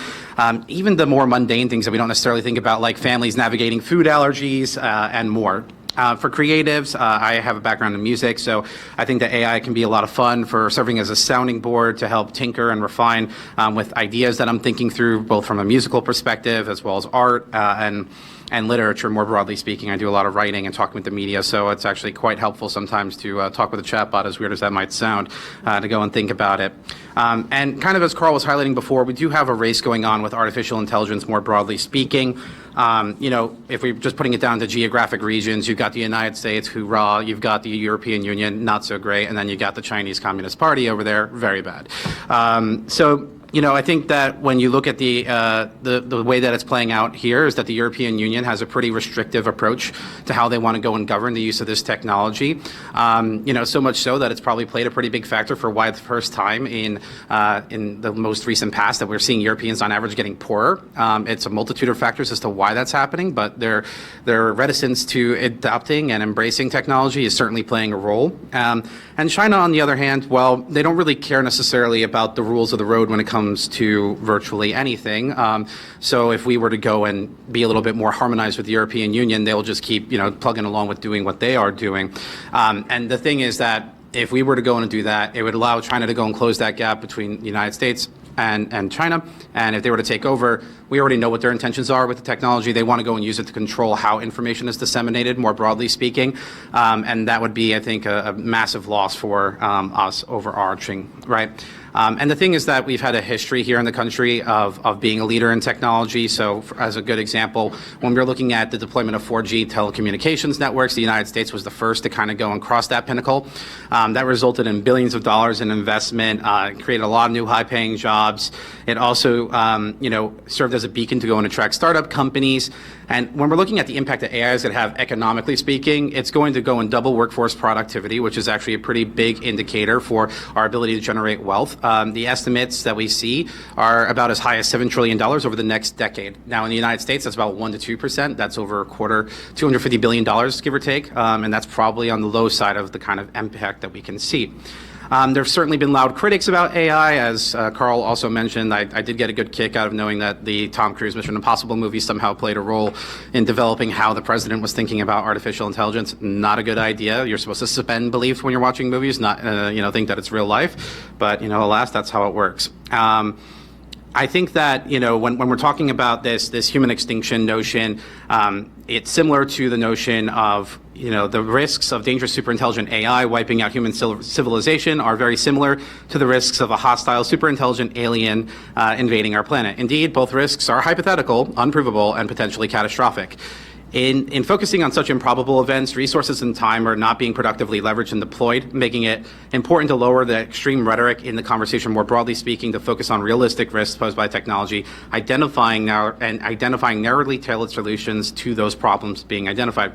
even the more mundane things that we don't necessarily think about, like families navigating food allergies and more. For creatives, I have a background in music, so I think that AI can be a lot of fun for serving as a sounding board to help tinker and refine with ideas that I'm thinking through, both from a musical perspective as well as art and literature, more broadly speaking. I do a lot of writing and talking with the media, so it's actually quite helpful sometimes to talk with a chatbot, as weird as that might sound, to go and think about it. And kind of as Carl was highlighting before, we do have a race going on with artificial intelligence, more broadly speaking. If we're just putting it down to geographic regions, you've got the United States, hoorah, you've got the European Union, not so great, and then you got the Chinese Communist Party over there, very bad. So I think that when you look at the way that it's playing out here is that the European Union has a pretty restrictive approach to how they want to go and govern the use of this technology. So much so that it's probably played a pretty big factor for why the first time in the most recent past that we're seeing Europeans on average getting poorer. It's a multitude of factors as to why that's happening, but their reticence to adopting and embracing technology is certainly playing a role. And China, on the other hand, well, they don't really care necessarily about the rules of the road when it comes to virtually anything. So if we were to go and be a little bit more harmonized with the European Union, they'll just keep, plugging along with doing what they are doing. And the thing is that if we were to go and do that, it would allow China to go and close that gap between the United States and China. And if they were to take over, we already know what their intentions are with the technology. They want to go and use it to control how information is disseminated, more broadly speaking. And that would be, I think, a massive loss for us overarching, right? And the thing is that we've had a history here in the country of being a leader in technology. So as a good example, when we were looking at the deployment of 4G telecommunications networks, the United States was the first to kind of go and cross that pinnacle. That resulted in billions of dollars in investment, created a lot of new high-paying jobs. It also, served as a beacon to go and attract startup companies. And when we're looking at the impact that AI is going to have economically speaking, it's going to go and double workforce productivity, which is actually a pretty big indicator for our ability to generate wealth. The estimates that we see are about as high as $7 trillion over the next decade. Now, in the United States, that's about 1% to 2%. That's over a quarter, $250 billion, give or take. And that's probably on the low side of the kind of impact that we can see. There have certainly been loud critics about AI, as Carl also mentioned. I did get a good kick out of knowing that the Tom Cruise Mission Impossible movie somehow played a role in developing how the president was thinking about artificial intelligence. Not a good idea. You're supposed to suspend belief when you're watching movies, not think that it's real life. But alas, that's how it works. I think that, when we're talking about this human extinction notion, it's similar to the notion of, the risks of dangerous superintelligent AI wiping out human civilization are very similar to the risks of a hostile superintelligent alien invading our planet. Indeed, both risks are hypothetical, unprovable, and potentially catastrophic. In focusing on such improbable events, resources and time are not being productively leveraged and deployed, making it important to lower the extreme rhetoric in the conversation more broadly speaking to focus on realistic risks posed by technology, identifying narrowly tailored solutions to those problems being identified.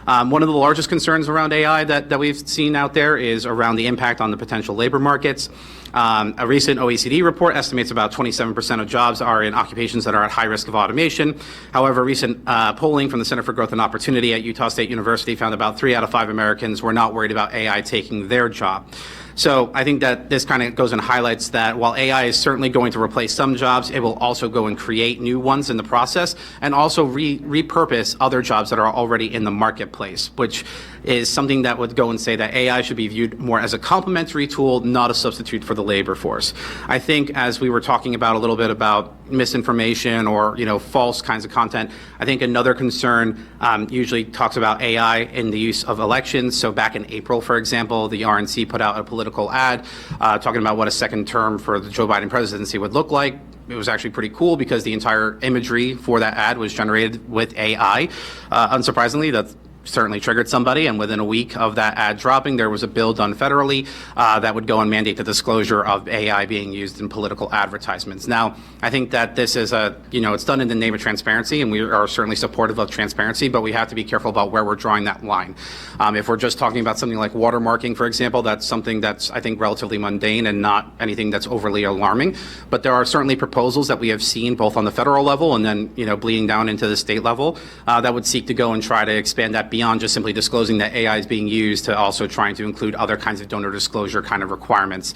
One of the largest concerns around AI that we've seen out there is around the impact on the potential labor markets. A recent OECD report estimates about 27% of jobs are in occupations that are at high risk of automation. However, recent polling from the Center for Growth and Opportunity at Utah State University found about 3 out of 5 Americans were not worried about AI taking their job. So I think that this kind of goes and highlights that while AI is certainly going to replace some jobs, it will also go and create new ones in the process and also repurpose other jobs that are already in the marketplace, which is something that would go and say that AI should be viewed more as a complementary tool, not a substitute for the labor force. I think as we were talking about a little bit about misinformation or false kinds of content, I think another concern usually talks about AI in the use of elections. So back in April, for example, the RNC put out a political ad talking about what a second term for the Joe Biden presidency would look like. It was actually pretty cool because the entire imagery for that ad was generated with AI. Unsurprisingly, that's certainly triggered somebody, and within a week of that ad dropping, there was a bill done federally that would go and mandate the disclosure of AI being used in political advertisements. Now, I think that this is it's done in the name of transparency, and we are certainly supportive of transparency, but we have to be careful about where we're drawing that line. If we're just talking about something like watermarking, for example, that's something that's, I think, relatively mundane and not anything that's overly alarming. But there are certainly proposals that we have seen both on the federal level and then, bleeding down into the state level that would seek to go and try to expand that beyond just simply disclosing that AI is being used to also trying to include other kinds of donor disclosure kind of requirements,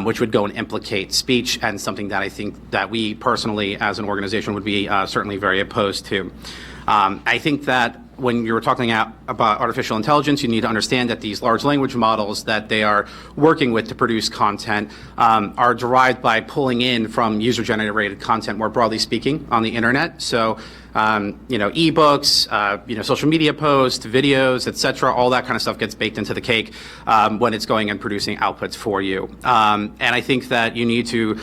which would go and implicate speech, and something that I think that we personally as an organization would be certainly very opposed to. I think that when you're talking about artificial intelligence, you need to understand that these large language models that they are working with to produce content are derived by pulling in from user-generated content, more broadly speaking, on the internet. So, ebooks, social media posts, videos, etc., all that kind of stuff gets baked into the cake when it's going and producing outputs for you. And I think that you need to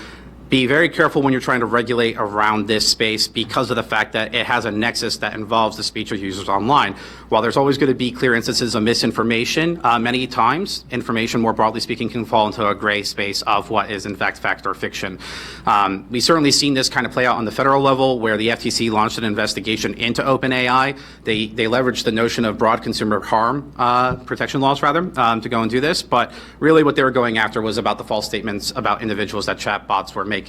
be very careful when you're trying to regulate around this space because of the fact that it has a nexus that involves the speech of users online. While there's always going to be clear instances of misinformation, many times information, more broadly speaking, can fall into a gray space of what is in fact fact or fiction. We've certainly seen this kind of play out on the federal level, where the FTC launched an investigation into OpenAI. They leveraged the notion of broad consumer harm protection laws, rather, to go and do this. But really what they were going after was about the false statements about individuals that chatbots were making.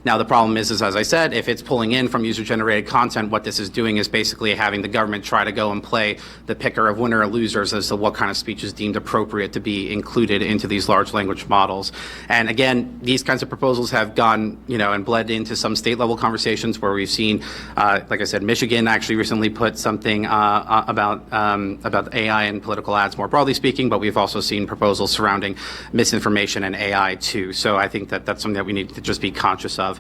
Now, the problem is, as I said, if it's pulling in from user-generated content, what this is doing is basically having the government try to go and play the picker of winner or losers as to what kind of speech is deemed appropriate to be included into these large language models. And again, these kinds of proposals have gone, and bled into some state-level conversations where we've seen, like I said, Michigan actually recently put something about AI and political ads more broadly speaking, but we've also seen proposals surrounding misinformation and AI too. So I think that that's something that we need to just be conscious of.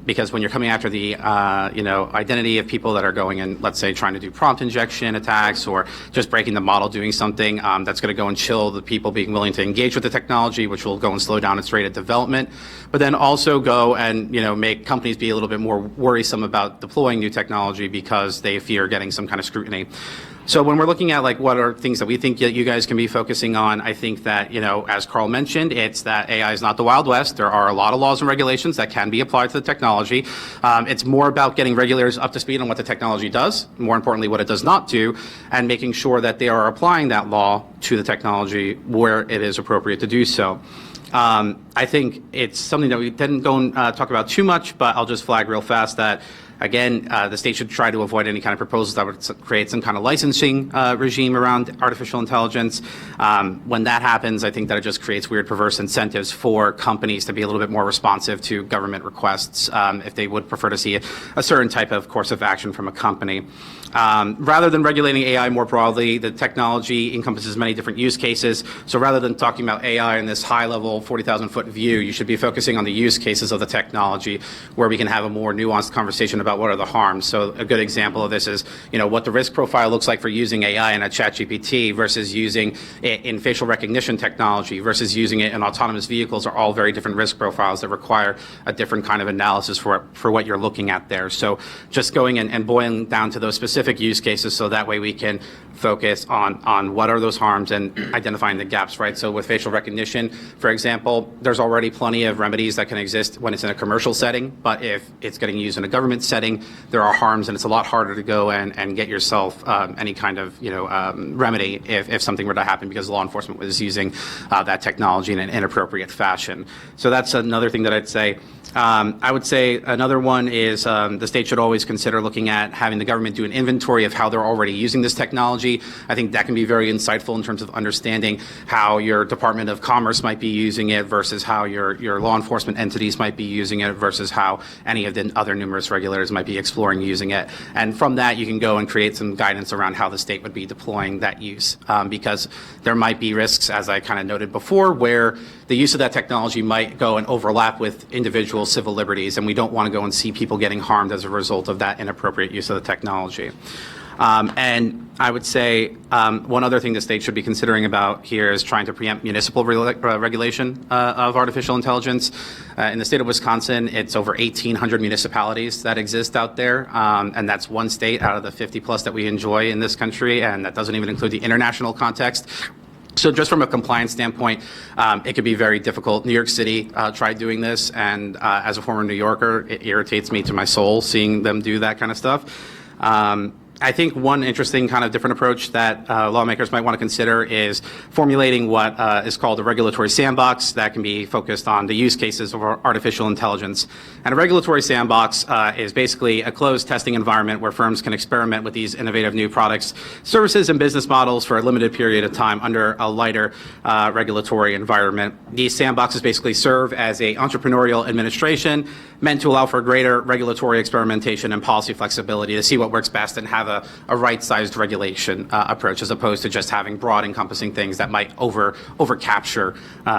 Because when you're coming after the identity of people that are going and, let's say, trying to do prompt injection attacks or just breaking the model, doing something that's going to go and chill the people being willing to engage with the technology, which will go and slow down its rate of development, but then also go and make companies be a little bit more worrisome about deploying new technology because they fear getting some kind of scrutiny. So when we're looking at what are things that we think that you guys can be focusing on, I think that, as Carl mentioned, it's that AI is not the Wild West. There are a lot of laws and regulations that can be applied to the technology. It's more about getting regulators up to speed on what the technology does, more importantly, what it does not do, and making sure that they are applying that law to the technology where it is appropriate to do so. I think it's something that we didn't go and talk about too much, but I'll just flag real fast that, again, the state should try to avoid any kind of proposals that would create some kind of licensing regime around artificial intelligence. When that happens, I think that it just creates weird, perverse incentives for companies to be a little bit more responsive to government requests if they would prefer to see a certain type of course of action from a company. Rather than regulating AI more broadly, the technology encompasses many different use cases. So rather than talking about AI in this high-level 40,000-foot view, you should be focusing on the use cases of the technology, where we can have a more nuanced conversation about what are the harms. So a good example of this is, what the risk profile looks like for using AI in a ChatGPT versus using it in facial recognition technology versus using it in autonomous vehicles are all very different risk profiles that require a different kind of analysis for what you're looking at there. So just going and boiling down to those specific use cases, so that way we can focus on what are those harms and identifying the gaps, right? So with facial recognition, for example, there's already plenty of remedies that can exist when it's in a commercial setting, but if it's getting used in a government setting, there are harms, and it's a lot harder to go and get yourself any kind of remedy if something were to happen because law enforcement was using that technology in an inappropriate fashion. So that's another thing that I'd say. I would say another one is the state should always consider looking at having the government do an inventory of how they're already using this technology. I think that can be very insightful in terms of understanding how your Department of Commerce might be using it versus how your law enforcement entities might be using it versus how any of the other numerous regulators might be exploring using it. And from that, you can go and create some guidance around how the state would be deploying that use, because there might be risks, as I kind of noted before, where the use of that technology might go and overlap with individual civil liberties, and we don't want to go and see people getting harmed as a result of that inappropriate use of the technology. And I would say one other thing the state should be considering about here is trying to preempt municipal regulation of artificial intelligence. In the state of Wisconsin, it's over 1,800 municipalities that exist out there, and that's one state out of the 50 plus that we enjoy in this country, and that doesn't even include the international context. So just from a compliance standpoint, it could be very difficult. New York City tried doing this, and as a former New Yorker, it irritates me to my soul seeing them do that kind of stuff. I think one interesting kind of different approach that lawmakers might want to consider is formulating what is called a regulatory sandbox that can be focused on the use cases of artificial intelligence. And a regulatory sandbox is basically a closed testing environment where firms can experiment with these innovative new products, services, and business models for a limited period of time under a lighter regulatory environment. These sandboxes basically serve as an entrepreneurial administration meant to allow for greater regulatory experimentation and policy flexibility to see what works best and have a right-sized regulation approach, as opposed to just having broad encompassing things that might over capture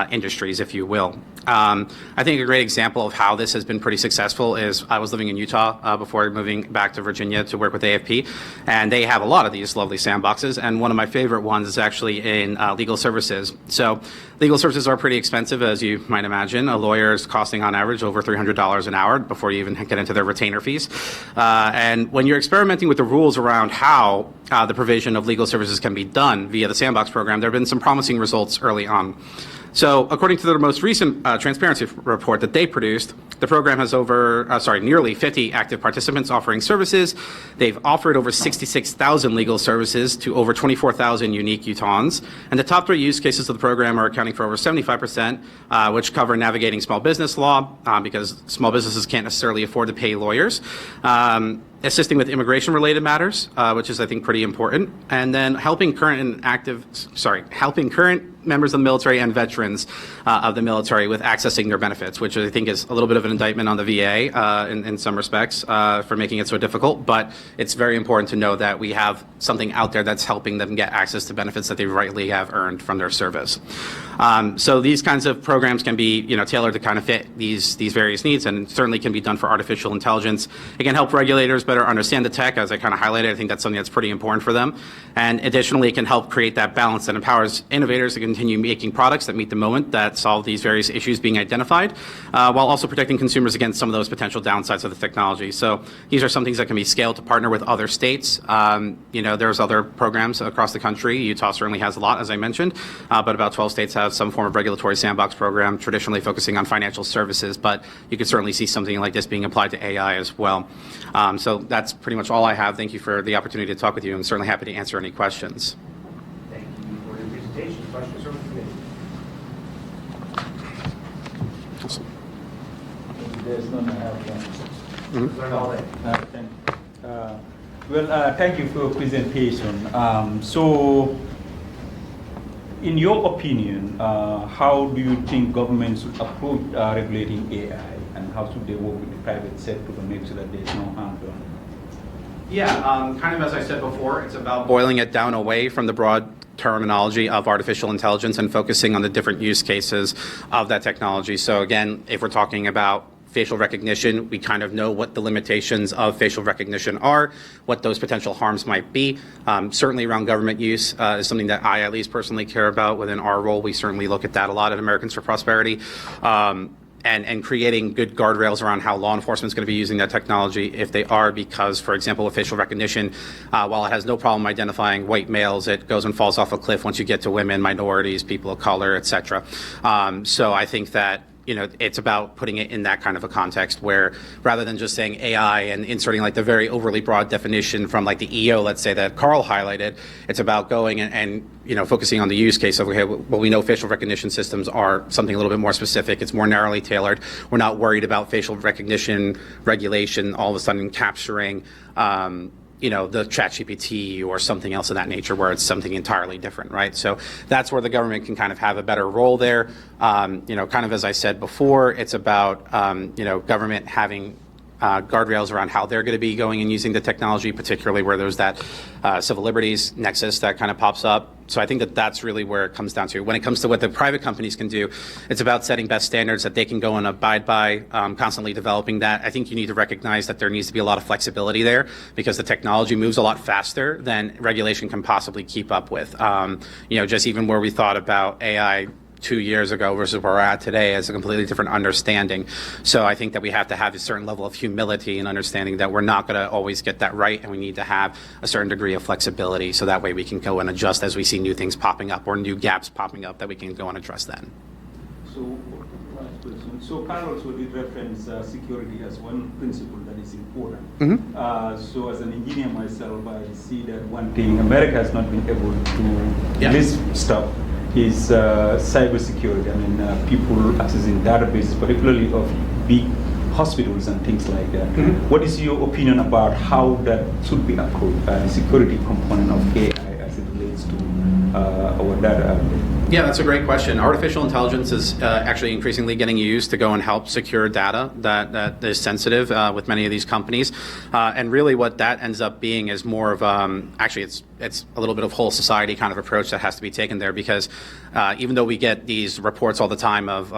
industries, if you will. I think a great example of how this has been pretty successful is I was living in Utah before moving back to Virginia to work with AFP, and they have a lot of these lovely sandboxes, and one of my favorite ones is actually in legal services. So legal services are pretty expensive, as you might imagine. A lawyer is costing on average over $300 an hour before you even get into their retainer fees. And when you're experimenting with the rules around how the provision of legal services can be done via the Sandbox program, there have been some promising results early on. So according to their most recent transparency report that they produced, the program has nearly 50 active participants offering services. They've offered over 66,000 legal services to over 24,000 unique Utahns. And the top 3 use cases of the program are accounting for over 75%, which cover navigating small business law, because small businesses can't necessarily afford to pay lawyers. Assisting with immigration-related matters, which is, I think, pretty important, and then helping current members of the military and veterans of the military with accessing their benefits, which I think is a little bit of an indictment on the VA in some respects for making it so difficult. But it's very important to know that we have something out there that's helping them get access to benefits that they rightly have earned from their service. So these kinds of programs can be, tailored to kind of fit these various needs, and certainly can be done for artificial intelligence. It can help regulators better understand the tech, as I kind of highlighted. I think that's something that's pretty important for them. And additionally, it can help create that balance that empowers innovators to continue making products that meet the moment, that solve these various issues being identified, while also protecting consumers against some of those potential downsides of the technology. So these are some things that can be scaled to partner with other states. There's other programs across the country. Utah certainly has a lot, as I mentioned, but about 12 states have some form of regulatory sandbox program, traditionally focusing on financial services, but you could certainly see something like this being applied to AI as well. So that's pretty much all I have. Thank you for the opportunity to talk with you. I'm certainly happy to answer any questions.
Thank you for your presentation. Questions from the committee?
There's none I have one.
Learn all day.
Thank you for your presentation. So, in your opinion, how do you think government should approach regulating AI, and how should they work with the private sector to make sure that there's no harm done?
Yeah, kind of as I said before, it's about boiling it down away from the broad terminology of artificial intelligence and focusing on the different use cases of that technology. So again, if we're talking about facial recognition, we kind of know what the limitations of facial recognition are, what those potential harms might be. Certainly around government use is something that I at least personally care about. Within our role, we certainly look at that a lot at Americans for Prosperity. And creating good guardrails around how law enforcement is going to be using that technology if they are, because, for example, with facial recognition, while it has no problem identifying white males, it goes and falls off a cliff once you get to women, minorities, people of color, et cetera. So I think that it's about putting it in that kind of a context where rather than just saying AI and inserting like the very overly broad definition from like the EO, let's say, that Carl highlighted, it's about going and focusing on the use case of, okay, well, we know facial recognition systems are something a little bit more specific. It's more narrowly tailored. We're not worried about facial recognition regulation all of a sudden capturing the ChatGPT or something else of that nature, where it's something entirely different, right? So that's where the government can kind of have a better role there. Kind of as I said before, it's about, government having guardrails around how they're going to be going and using the technology, particularly where there's that civil liberties nexus that kind of pops up. So I think that that's really where it comes down to. When it comes to what the private companies can do, it's about setting best standards that they can go and abide by, constantly developing that. I think you need to recognize that there needs to be a lot of flexibility there, because the technology moves a lot faster than regulation can possibly keep up with. Just even where we thought about AI 2 years ago versus where we're at today is a completely different understanding. So I think that we have to have a certain level of humility and understanding that we're not going to always get that right, and we need to have a certain degree of flexibility, so that way we can go and adjust as we see new things popping up or new gaps popping up, that we can go and address then.
So, last question. So Carl also did reference security as one principle that is important. So as an engineer myself, I see that one thing America has not been able to list stuff is cybersecurity. I mean, people accessing databases, particularly of big hospitals and things like that. What is your opinion about how that should be approached, the security component of AI as it relates to our data?
Yeah, that's a great question. Artificial intelligence is actually increasingly getting used to go and help secure data that is sensitive with many of these companies. And really what that ends up being is more of, actually it's a little bit of whole society kind of approach that has to be taken there, because even though we get these reports all the time of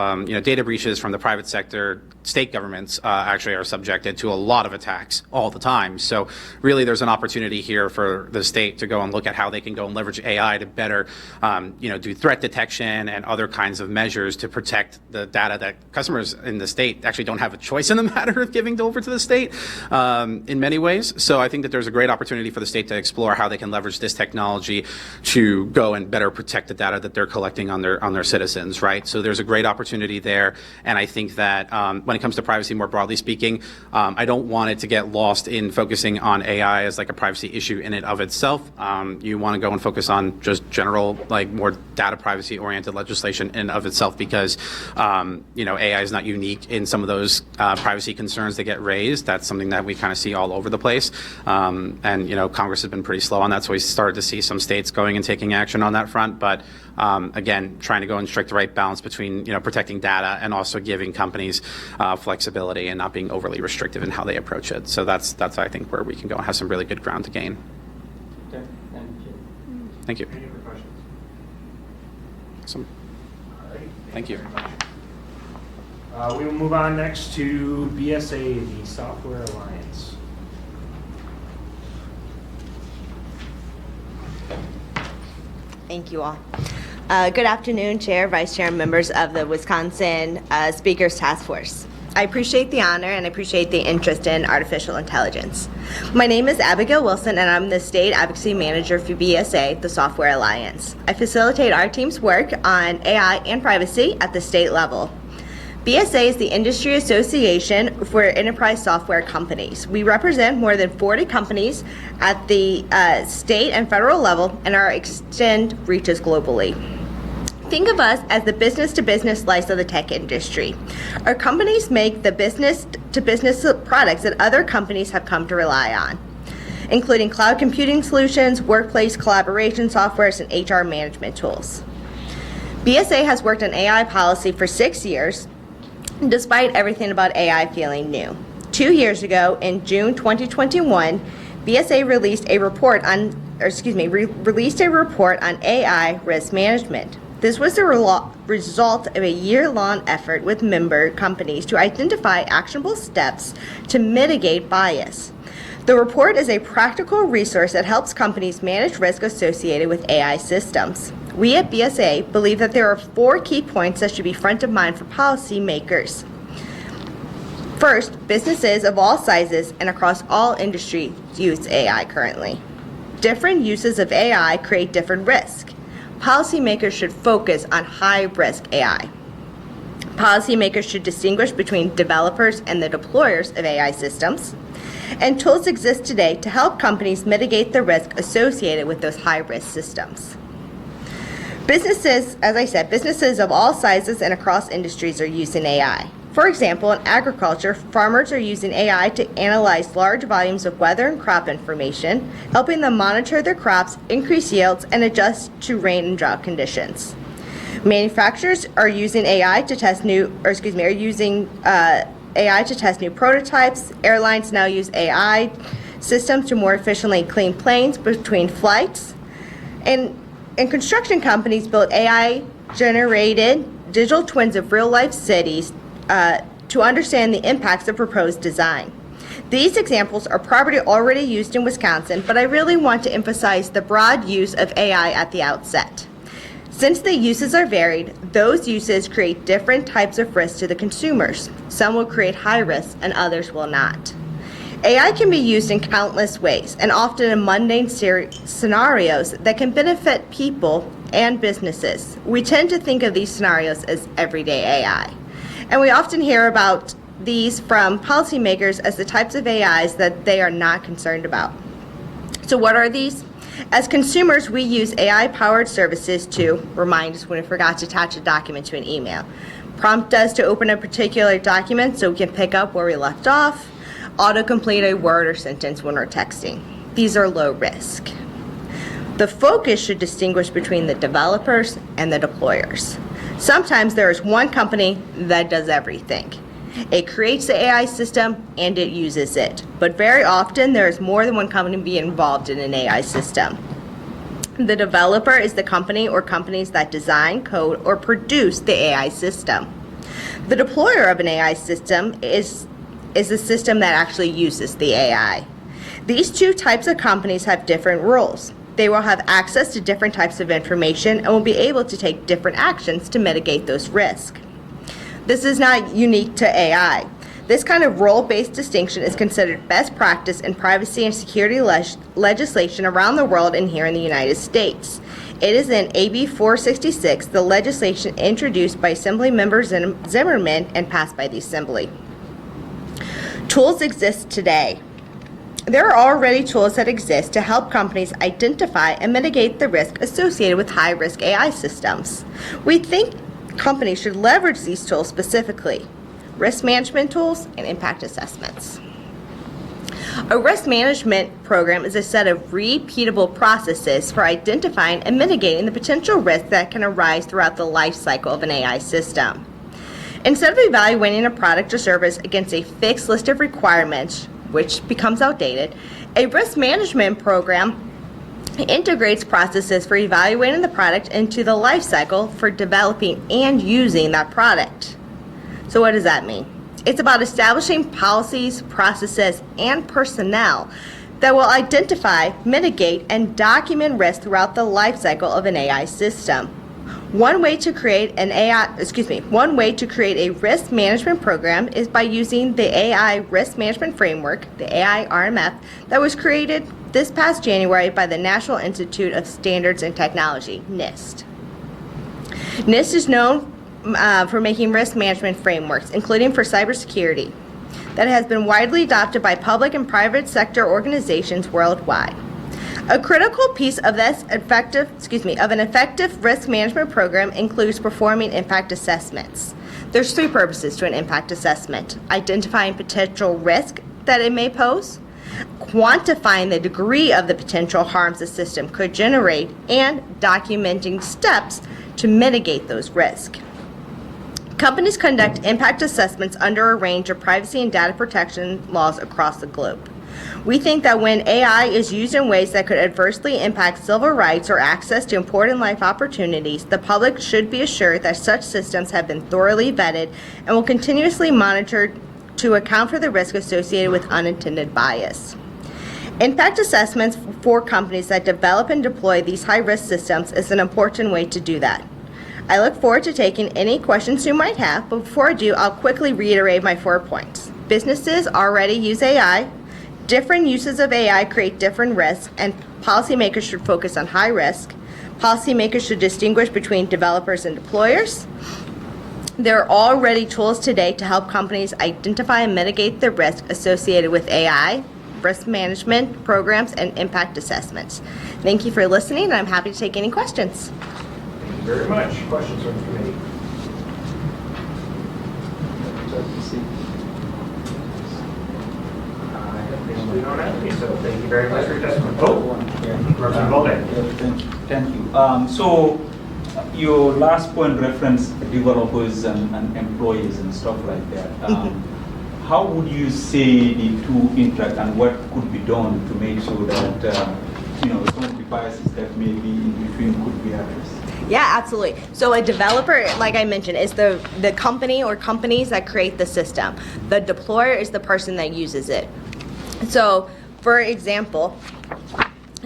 data breaches from the private sector, state governments actually are subjected to a lot of attacks all the time. So really there's an opportunity here for the state to go and look at how they can go and leverage AI to better do threat detection and other kinds of measures to protect the data that customers in the state actually don't have a choice in the matter of giving over to the state in many ways. So I think that there's a great opportunity for the state to explore how they can leverage this technology to go and better protect the data that they're collecting on their citizens, right? So there's a great opportunity there, and I think that when it comes to privacy more broadly speaking, I don't want it to get lost in focusing on AI as like a privacy issue in and of itself. You want to go and focus on just general, like more data privacy oriented legislation in and of itself, because AI is not unique in some of those privacy concerns that get raised. That's something that we kind of see all over the place, and Congress has been pretty slow on that, so we started to see some states going and taking action on that front. But again, trying to go and strike the right balance between protecting data and also giving companies flexibility and not being overly restrictive in how they approach it. So that's I think where we can go and have some really good ground to gain.
Okay, thank you.
Thank you.
Any other questions?
Awesome.
All right.
Thank you.
very much. We will move on next to BSA, the Software Alliance.
Thank you all. Good afternoon, Chair, Vice Chair, and members of the Wisconsin Speakers Task Force. I appreciate the honor and I appreciate the interest in artificial intelligence. My name is Abigail Wilson and I'm the State Advocacy Manager for BSA, the Software Alliance. I facilitate our team's work on AI and privacy at the state level. BSA is the industry association for enterprise software companies. We represent more than 40 companies at the state and federal level, and our extent reaches globally. Think of us as the business-to-business slice of the tech industry. Our companies make the business-to-business products that other companies have come to rely on, including cloud computing solutions, workplace collaboration softwares, and HR management tools. BSA has worked on AI policy for 6 years, despite everything about AI feeling new. 2 years ago, in June 2021, BSA released a report on AI risk management. This was the result of a year-long effort with member companies to identify actionable steps to mitigate bias. The report is a practical resource that helps companies manage risk associated with AI systems. We at BSA believe that there are 4 key points that should be front of mind for policymakers. First, businesses of all sizes and across all industries use AI currently. Different uses of AI create different risks. Policymakers should focus on high-risk AI. Policymakers should distinguish between developers and the deployers of AI systems. And tools exist today to help companies mitigate the risk associated with those high-risk systems. Businesses, as I said, businesses of all sizes and across industries are using AI. For example, in agriculture, farmers are using AI to analyze large volumes of weather and crop information, helping them monitor their crops, increase yields, and adjust to rain and drought conditions. Manufacturers are using AI to test new prototypes. Airlines now use AI systems to more efficiently clean planes between flights. And construction companies build AI-generated digital twins of real-life cities to understand the impacts of proposed design. These examples are probably already used in Wisconsin, but I really want to emphasize the broad use of AI at the outset. Since the uses are varied, those uses create different types of risks to the consumers. Some will create high risk and others will not. AI can be used in countless ways and often in mundane scenarios that can benefit people and businesses. We tend to think of these scenarios as everyday AI. And we often hear about these from policymakers as the types of AIs that they are not concerned about. So what are these? As consumers, we use AI-powered services to remind us when we forgot to attach a document to an email, prompt us to open a particular document so we can pick up where we left off, autocomplete a word or sentence when we're texting. These are low risk. The focus should distinguish between the developers and the deployers. Sometimes there is one company that does everything. It creates the AI system and it uses it. But very often there is more than one company being involved in an AI system. The developer is the company or companies that design, code, or produce the AI system. The deployer of an AI system is the system that actually uses the AI. These two types of companies have different roles. They will have access to different types of information and will be able to take different actions to mitigate those risks. This is not unique to AI. This kind of role-based distinction is considered best practice in privacy and security legislation around the world and here in the United States. It is in AB 466, the legislation introduced by Assemblymember Zimmerman and passed by the Assembly. Tools exist today. There are already tools that exist to help companies identify and mitigate the risk associated with high-risk AI systems. We think companies should leverage these tools specifically: risk management tools and impact assessments. A risk management program is a set of repeatable processes for identifying and mitigating the potential risks that can arise throughout the life cycle of an AI system. Instead of evaluating a product or service against a fixed list of requirements, which becomes outdated, a risk management program integrates processes for evaluating the product into the life cycle for developing and using that product. So what does that mean? It's about establishing policies, processes, and personnel that will identify, mitigate, and document risk throughout the life cycle of an AI system. One way to create a risk management program is by using the AI Risk Management Framework, the AI RMF, that was created this past January by the National Institute of Standards and Technology, NIST. NIST is known for making risk management frameworks, including for cybersecurity, that has been widely adopted by public and private sector organizations worldwide. A critical piece of an effective risk management program includes performing impact assessments. There's three purposes to an impact assessment: identifying potential risk that it may pose, quantifying the degree of the potential harms the system could generate, and documenting steps to mitigate those risks. Companies conduct impact assessments under a range of privacy and data protection laws across the globe. We think that when AI is used in ways that could adversely impact civil rights or access to important life opportunities, the public should be assured that such systems have been thoroughly vetted and will continuously monitored to account for the risk associated with unintended bias. Impact assessments for companies that develop and deploy these high-risk systems is an important way to do that. I look forward to taking any questions you might have, but before I do, I'll quickly reiterate my 4 points. Businesses already use AI. Different uses of AI create different risks, and policymakers should focus on high risk. Policymakers should distinguish between developers and deployers. There are already tools today to help companies identify and mitigate the risk associated with AI, risk management programs, and impact assessments. Thank you for listening, and I'm happy to take any questions.
Thank you very much. Questions from the committee? We don't have any, so thank you very much for your testimony. Representative Bolden.
Thank you. So your last point referenced developers and employees and stuff like that. How would you say the two interact, and what could be done to make sure that some of the biases that may be in between could be addressed?
Yeah, absolutely. So a developer, like I mentioned, is the company or companies that create the system. The deployer is the person that uses it. So, for example,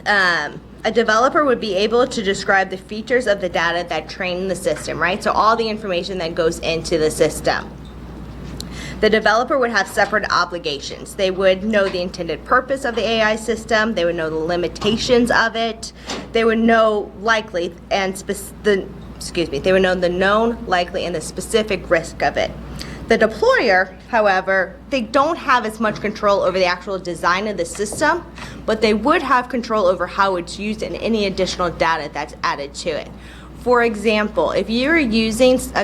a developer would be able to describe the features of the data that train the system, right? So all the information that goes into the system. The developer would have separate obligations. They would know the intended purpose of the AI system. They would know the limitations of it. They would know likely and they would know the known, likely, and the specific risk of it. The deployer, however, they don't have as much control over the actual design of the system, but they would have control over how it's used and any additional data that's added to it. For example, if you're using a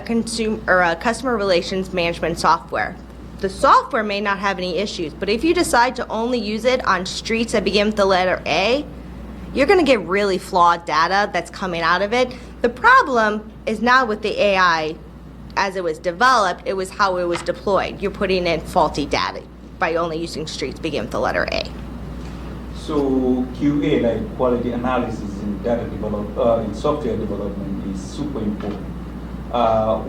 customer relations management software, the software may not have any issues, but if you decide to only use it on streets that begin with the letter A, you're going to get really flawed data that's coming out of it. The problem is not with the AI as it was developed, it was how it was deployed. You're putting in faulty data by only using streets begin with the letter A.
So QA, like quality analysis in in software development, is super important.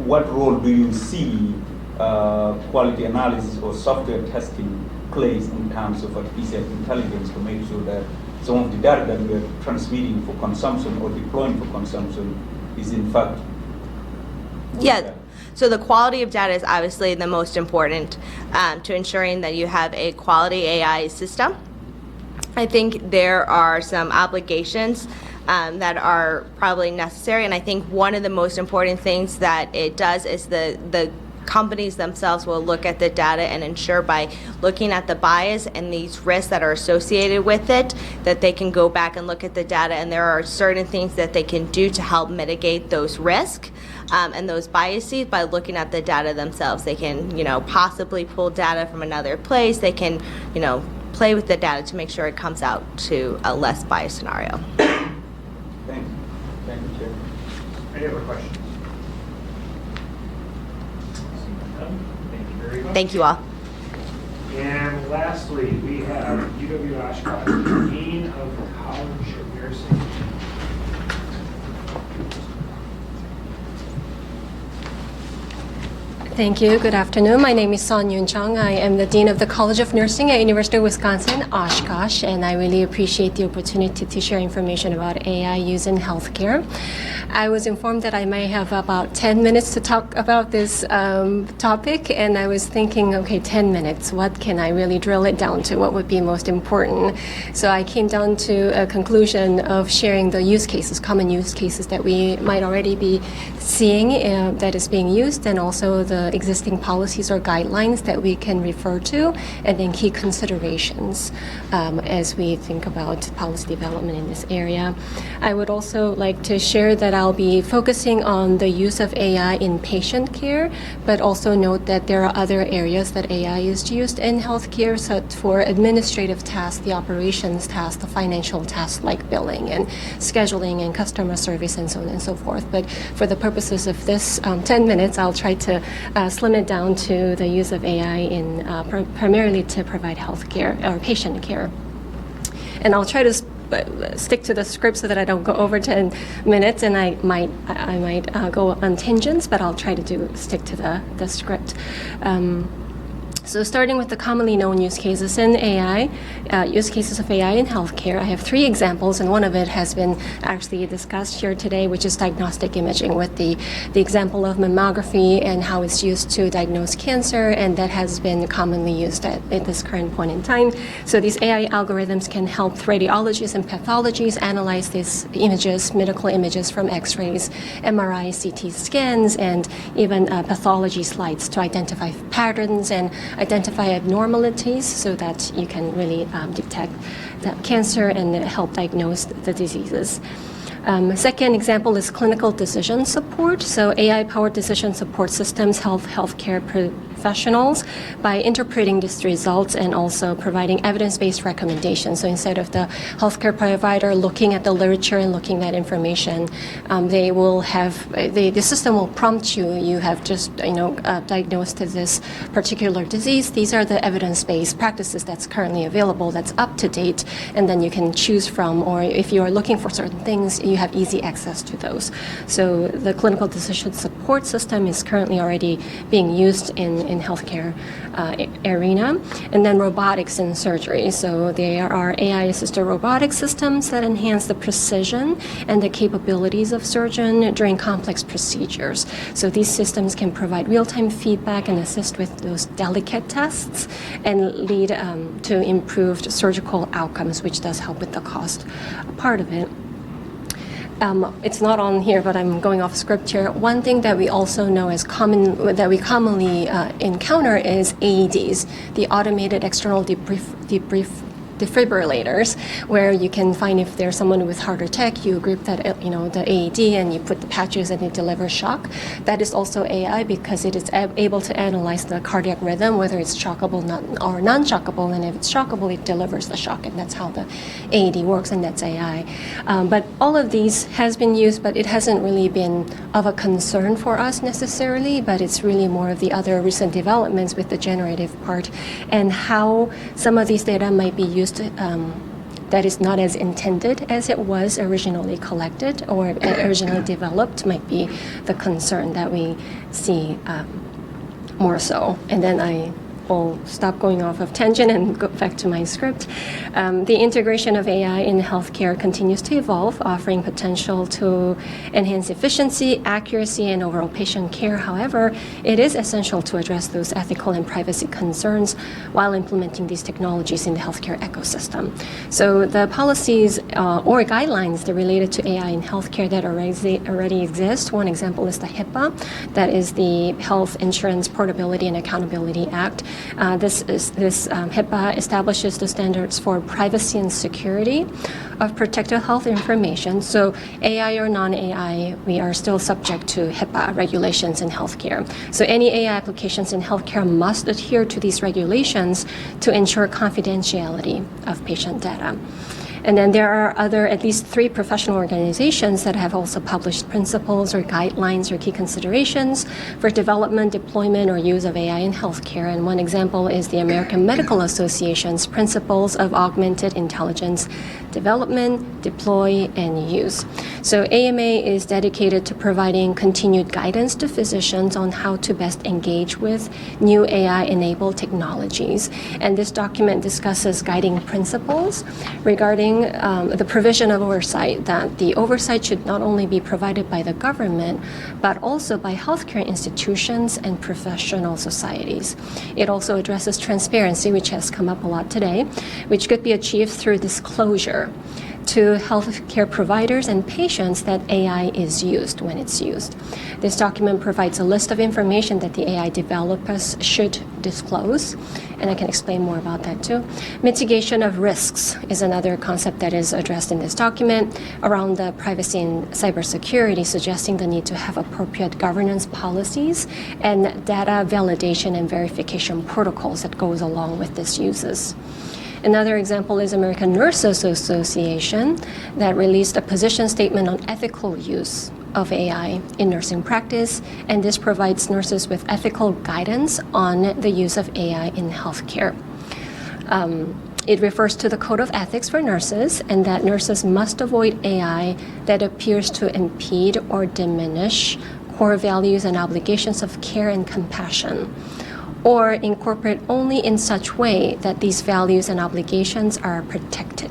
What role do you see quality analysis or software testing plays in terms of artificial intelligence to make sure that some of the data that we are transmitting for consumption or deploying for consumption is in fact good
Yeah.
data?
So the quality of data is obviously the most important to ensuring that you have a quality AI system. I think there are some obligations that are probably necessary, and I think one of the most important things that it does is the companies themselves will look at the data and ensure by looking at the bias and these risks that are associated with it, that they can go back and look at the data, and there are certain things that they can do to help mitigate those risks and those biases by looking at the data themselves. They can, possibly pull data from another place. They can, play with the data to make sure it comes out to a less biased scenario.
Thank you. Thank you, Chair.
Any other questions? Seeing none, thank you very much.
Thank you all.
And lastly, we have UW Oshkosh, Dean of the College of Nursing.
Thank you. Good afternoon. My name is Son Yoon Chung. I am the Dean of the College of Nursing at University of Wisconsin, Oshkosh, and I really appreciate the opportunity to share information about AI use in healthcare. I was informed that I may have about 10 minutes to talk about this topic, and I was thinking, okay, 10 minutes, what can I really drill it down to? What would be most important? So I came down to a conclusion of sharing the use cases, common use cases that we might already be seeing that is being used, and also the existing policies or guidelines that we can refer to, and then key considerations as we think about policy development in this area. I would also like to share that I'll be focusing on the use of AI in patient care, but also note that there are other areas that AI is used in healthcare, so for administrative tasks, the operations tasks, the financial tasks like billing and scheduling and customer service and so on and so forth. But for the purposes of this 10 minutes, I'll try to slim it down to the use of AI in primarily to provide healthcare or patient care. And I'll try to stick to the script so that I don't go over 10 minutes, and I might go on tangents, but I'll try to stick to the script. So starting with the commonly known use cases in AI, use cases of AI in healthcare, I have 3 examples, and one of it has been actually discussed here today, which is diagnostic imaging, with the example of mammography and how it's used to diagnose cancer, and that has been commonly used at this current point in time. So these AI algorithms can help radiologists and pathologists analyze these images, medical images from X-rays, MRI, CT scans, and even pathology slides to identify patterns and identify abnormalities so that you can really detect the cancer and help diagnose the diseases. Second example is clinical decision support. So AI-powered decision support systems help healthcare professionals by interpreting these results and also providing evidence-based recommendations. So instead of the healthcare provider looking at the literature and looking at information, they will have the system will prompt you. You have just diagnosed this particular disease. These are the evidence-based practices that's currently available, that's up to date, and then you can choose from. Or if you are looking for certain things, you have easy access to those. So the clinical decision support system is currently already being used in healthcare arena. And then robotics in surgery. So there are AI-assisted robotic systems that enhance the precision and the capabilities of surgeon during complex procedures. So these systems can provide real-time feedback and assist with those delicate tests and lead to improved surgical outcomes, which does help with the cost part of it. It's not on here, but I'm going off script here. One thing that we also know that we commonly encounter is AEDs, the automated external defibrillators, where you can find if there's someone with heart attack, you grip that, the AED, and you put the patches and it delivers shock. That is also AI because it is able to analyze the cardiac rhythm, whether it's shockable or non-shockable, and if it's shockable, it delivers the shock, and that's how the AED works, and that's AI. But all of these has been used, but it hasn't really been of a concern for us necessarily, but it's really more of the other recent developments with the generative part and how some of these data might be used that is not as intended as it was originally collected or originally developed might be the concern that we see more so. And then I will stop going off of tangent and go back to my script. The integration of AI in healthcare continues to evolve, offering potential to enhance efficiency, accuracy, and overall patient care. However, it is essential to address those ethical and privacy concerns while implementing these technologies in the healthcare ecosystem. So the policies or guidelines that are related to AI in healthcare that already exist, one example is the HIPAA, that is the Health Insurance Portability and Accountability Act. This HIPAA establishes the standards for privacy and security of protected health information. So AI or non-AI, we are still subject to HIPAA regulations in healthcare. So any AI applications in healthcare must adhere to these regulations to ensure confidentiality of patient data. And then there are at least 3 professional organizations that have also published principles or guidelines or key considerations for development, deployment, or use of AI in healthcare. And one example is the American Medical Association's Principles of Augmented Intelligence Development, Deploy, and Use. So AMA is dedicated to providing continued guidance to physicians on how to best engage with new AI-enabled technologies. And this document discusses guiding principles regarding the provision of oversight, that the oversight should not only be provided by the government, but also by healthcare institutions and professional societies. It also addresses transparency, which has come up a lot today, which could be achieved through disclosure to healthcare providers and patients that AI is used when it's used. This document provides a list of information that the AI developers should disclose, and I can explain more about that too. Mitigation of risks is another concept that is addressed in this document around the privacy and cybersecurity, suggesting the need to have appropriate governance policies and data validation and verification protocols that goes along with these uses. Another example is American Nurses Association that released a position statement on ethical use of AI in nursing practice, and this provides nurses with ethical guidance on the use of AI in healthcare. It refers to the code of ethics for nurses, and that nurses must avoid AI that appears to impede or diminish core values and obligations of care and compassion, or incorporate only in such way that these values and obligations are protected.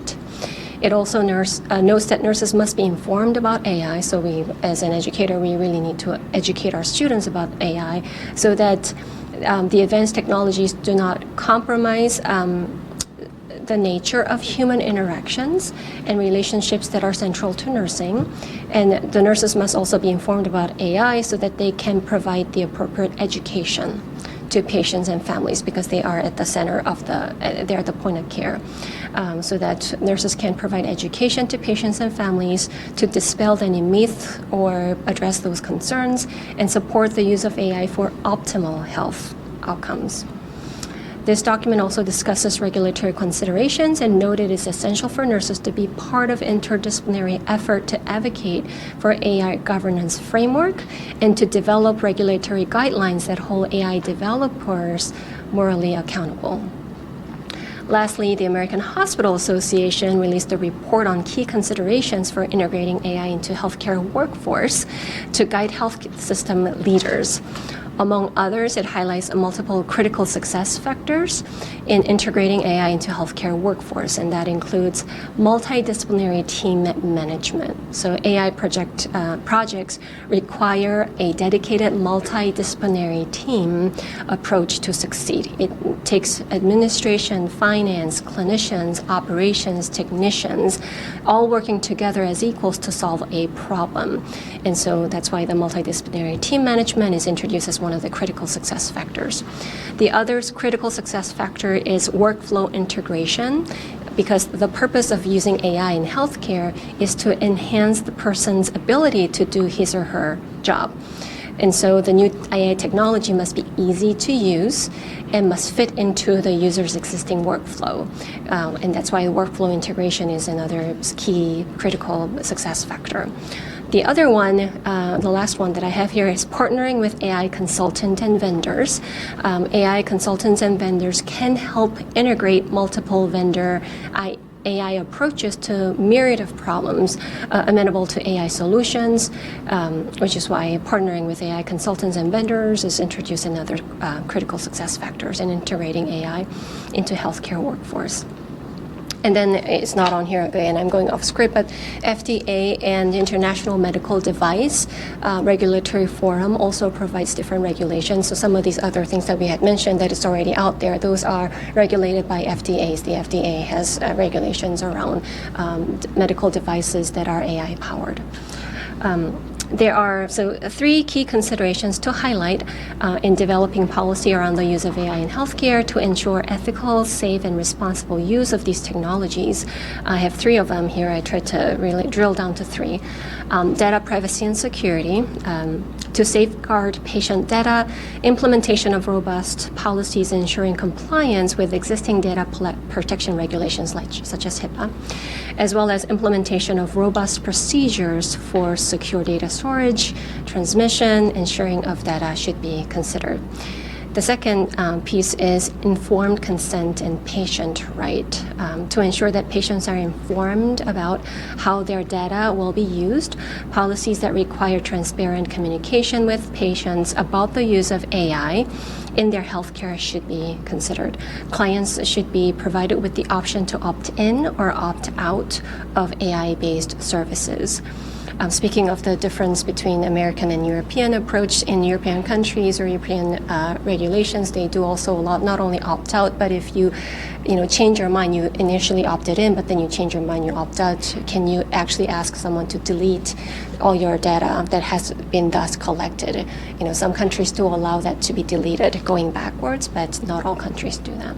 It also notes that nurses must be informed about AI, so we, as an educator, we really need to educate our students about AI so that the advanced technologies do not compromise the nature of human interactions and relationships that are central to nursing. And the nurses must also be informed about AI so that they can provide the appropriate education to patients and families, because they are at the center of they're at the point of care, so that nurses can provide education to patients and families to dispel any myth or address those concerns and support the use of AI for optimal health outcomes. This document also discusses regulatory considerations and noted it's essential for nurses to be part of interdisciplinary effort to advocate for AI governance framework and to develop regulatory guidelines that hold AI developers morally accountable. Lastly, the American Hospital Association released a report on key considerations for integrating AI into healthcare workforce to guide health system leaders. Among others, it highlights multiple critical success factors in integrating AI into healthcare workforce, and that includes multidisciplinary team management. So AI projects require a dedicated multidisciplinary team approach to succeed. It takes administration, finance, clinicians, operations, technicians, all working together as equals to solve a problem. And so that's why the multidisciplinary team management is introduced as one of the critical success factors. The other critical success factor is workflow integration because the purpose of using AI in healthcare is to enhance the person's ability to do his or her job. And so the new AI technology must be easy to use and must fit into the user's existing workflow. And that's why workflow integration is another key critical success factor. The other one, the last one that I have here, is partnering with AI consultants and vendors. AI consultants and vendors can help integrate multiple vendor AI approaches to myriad of problems amenable to AI solutions, which is why partnering with AI consultants and vendors is introduced another critical success factors in integrating AI into healthcare workforce. And then it's not on here again, I'm going off script, but FDA and International Medical Device Regulatory Forum also provides different regulations. So some of these other things that we had mentioned that is already out there, those are regulated by FDAs. The FDA has regulations around medical devices that are AI powered. There are three key considerations to highlight in developing policy around the use of AI in healthcare to ensure ethical, safe, and responsible use of these technologies. I have three of them here. I tried to really drill down to three. Data privacy and security, to safeguard patient data, implementation of robust policies ensuring compliance with existing data protection regulations such as HIPAA, as well as implementation of robust procedures for secure data storage, transmission, and sharing of data should be considered. The second piece is informed consent and patient right, to ensure that patients are informed about how their data will be used. Policies that require transparent communication with patients about the use of AI in their healthcare should be considered. Clients should be provided with the option to opt in or opt out of AI-based services. Speaking of the difference between American and European approach, in European countries or European regulations, they do also not only opt out, but if you change your mind, you initially opted in, but then you change your mind, you opt out, can you actually ask someone to delete all your data that has been thus collected? Some countries do allow that to be deleted going backwards, but not all countries do that.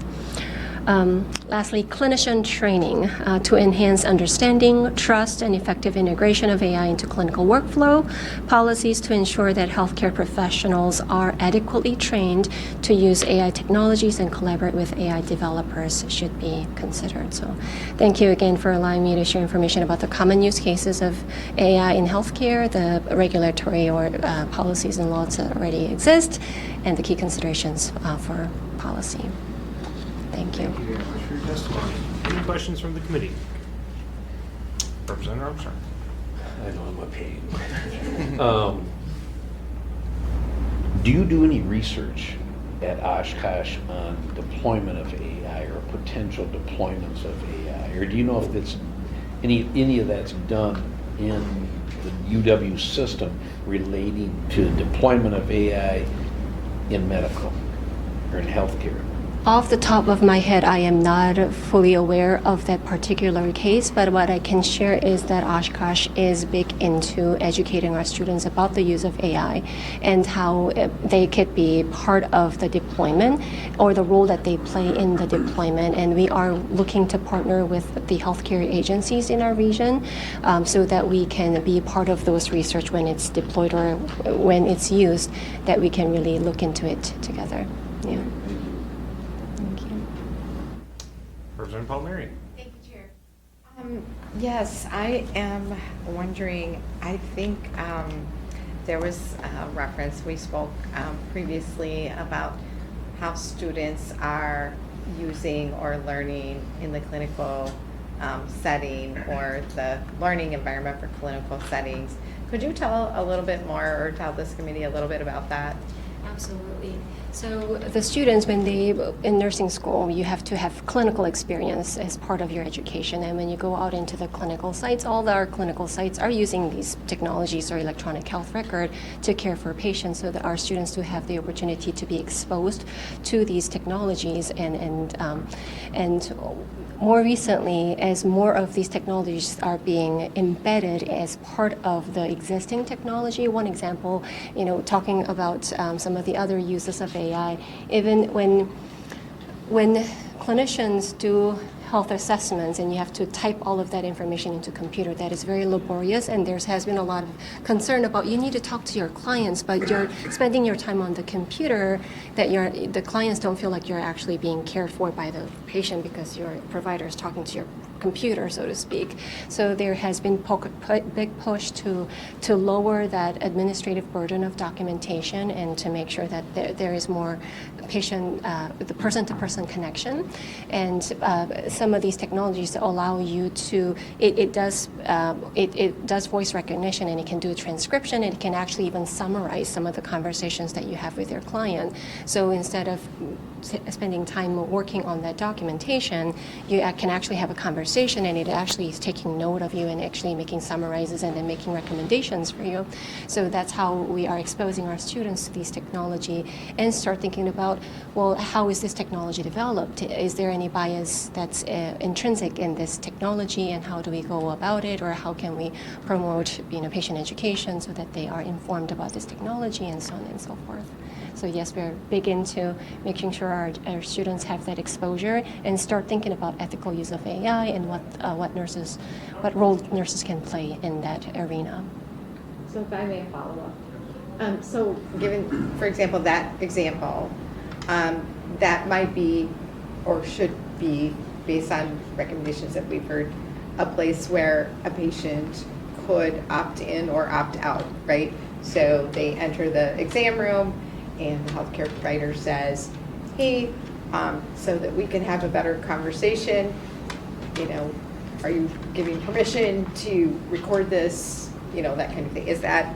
Lastly, clinician training to enhance understanding, trust, and effective integration of AI into clinical workflow. Policies to ensure that healthcare professionals are adequately trained to use AI technologies and collaborate with AI developers should be considered. So thank you again for allowing me to share information about the common use cases of AI in healthcare, the regulatory or policies and laws that already exist, and the key considerations for policy. Thank you.
Thank you very much for your testimony. Any questions from the committee? Representative Armstrong.
I know I'm a pain. Do you do any research at Oshkosh on deployment of AI or potential deployments of AI? Or do you know if it's any of that's done in the UW system relating to deployment of AI in medical or in healthcare?
Off the top of my head, I am not fully aware of that particular case, but what I can share is that Oshkosh is big into educating our students about the use of AI and how they could be part of the deployment or the role that they play in the deployment. And we are looking to partner with the healthcare agencies in our region so that we can be part of those research when it's deployed or when it's used, that we can really look into it together. Yeah.
Representative Palmieri.
Thank you, Chair. Yes, I am wondering, I think there was a reference, we spoke previously about how students are using or learning in the clinical setting or the learning environment for clinical settings. Could you tell a little bit more or tell this committee a little bit about that?
Absolutely. So the students, when they in nursing school, you have to have clinical experience as part of your education. And when you go out into the clinical sites, all our clinical sites are using these technologies or electronic health record to care for patients, so that our students do have the opportunity to be exposed to these technologies and more recently, as more of these technologies are being embedded as part of the existing technology. One example, talking about some of the other uses of AI, even when clinicians do health assessments, and you have to type all of that information into computer. That is very laborious, and there has been a lot of concern about you need to talk to your clients, but you're spending your time on the computer, that the clients don't feel like you're actually being cared for by the patient because your provider is talking to your computer, so to speak. So there has been big push to lower that administrative burden of documentation and to make sure that there is more patient, the person-to-person connection. And some of these technologies allow you to, it does voice recognition, and it can do transcription, and it can actually even summarize some of the conversations that you have with your client. So instead of spending time working on that documentation, you can actually have a conversation, and it actually is taking note of you and actually making summarizes and then making recommendations for you. So that's how we are exposing our students to these technology and start thinking about, well, how is this technology developed? Is there any bias that's intrinsic in this technology, and how do we go about it, or how can we promote patient education so that they are informed about this technology, and so on and so forth. So yes, we're big into making sure our students have that exposure and start thinking about ethical use of AI and what role nurses can play in that arena.
So if I may follow up. So given, for example, that example, that might be or should be, based on recommendations that we've heard, a place where a patient could opt in or opt out, right? So they enter the exam room and the healthcare provider says, hey, so that we can have a better conversation, are you giving permission to record this, that kind of thing. Is that?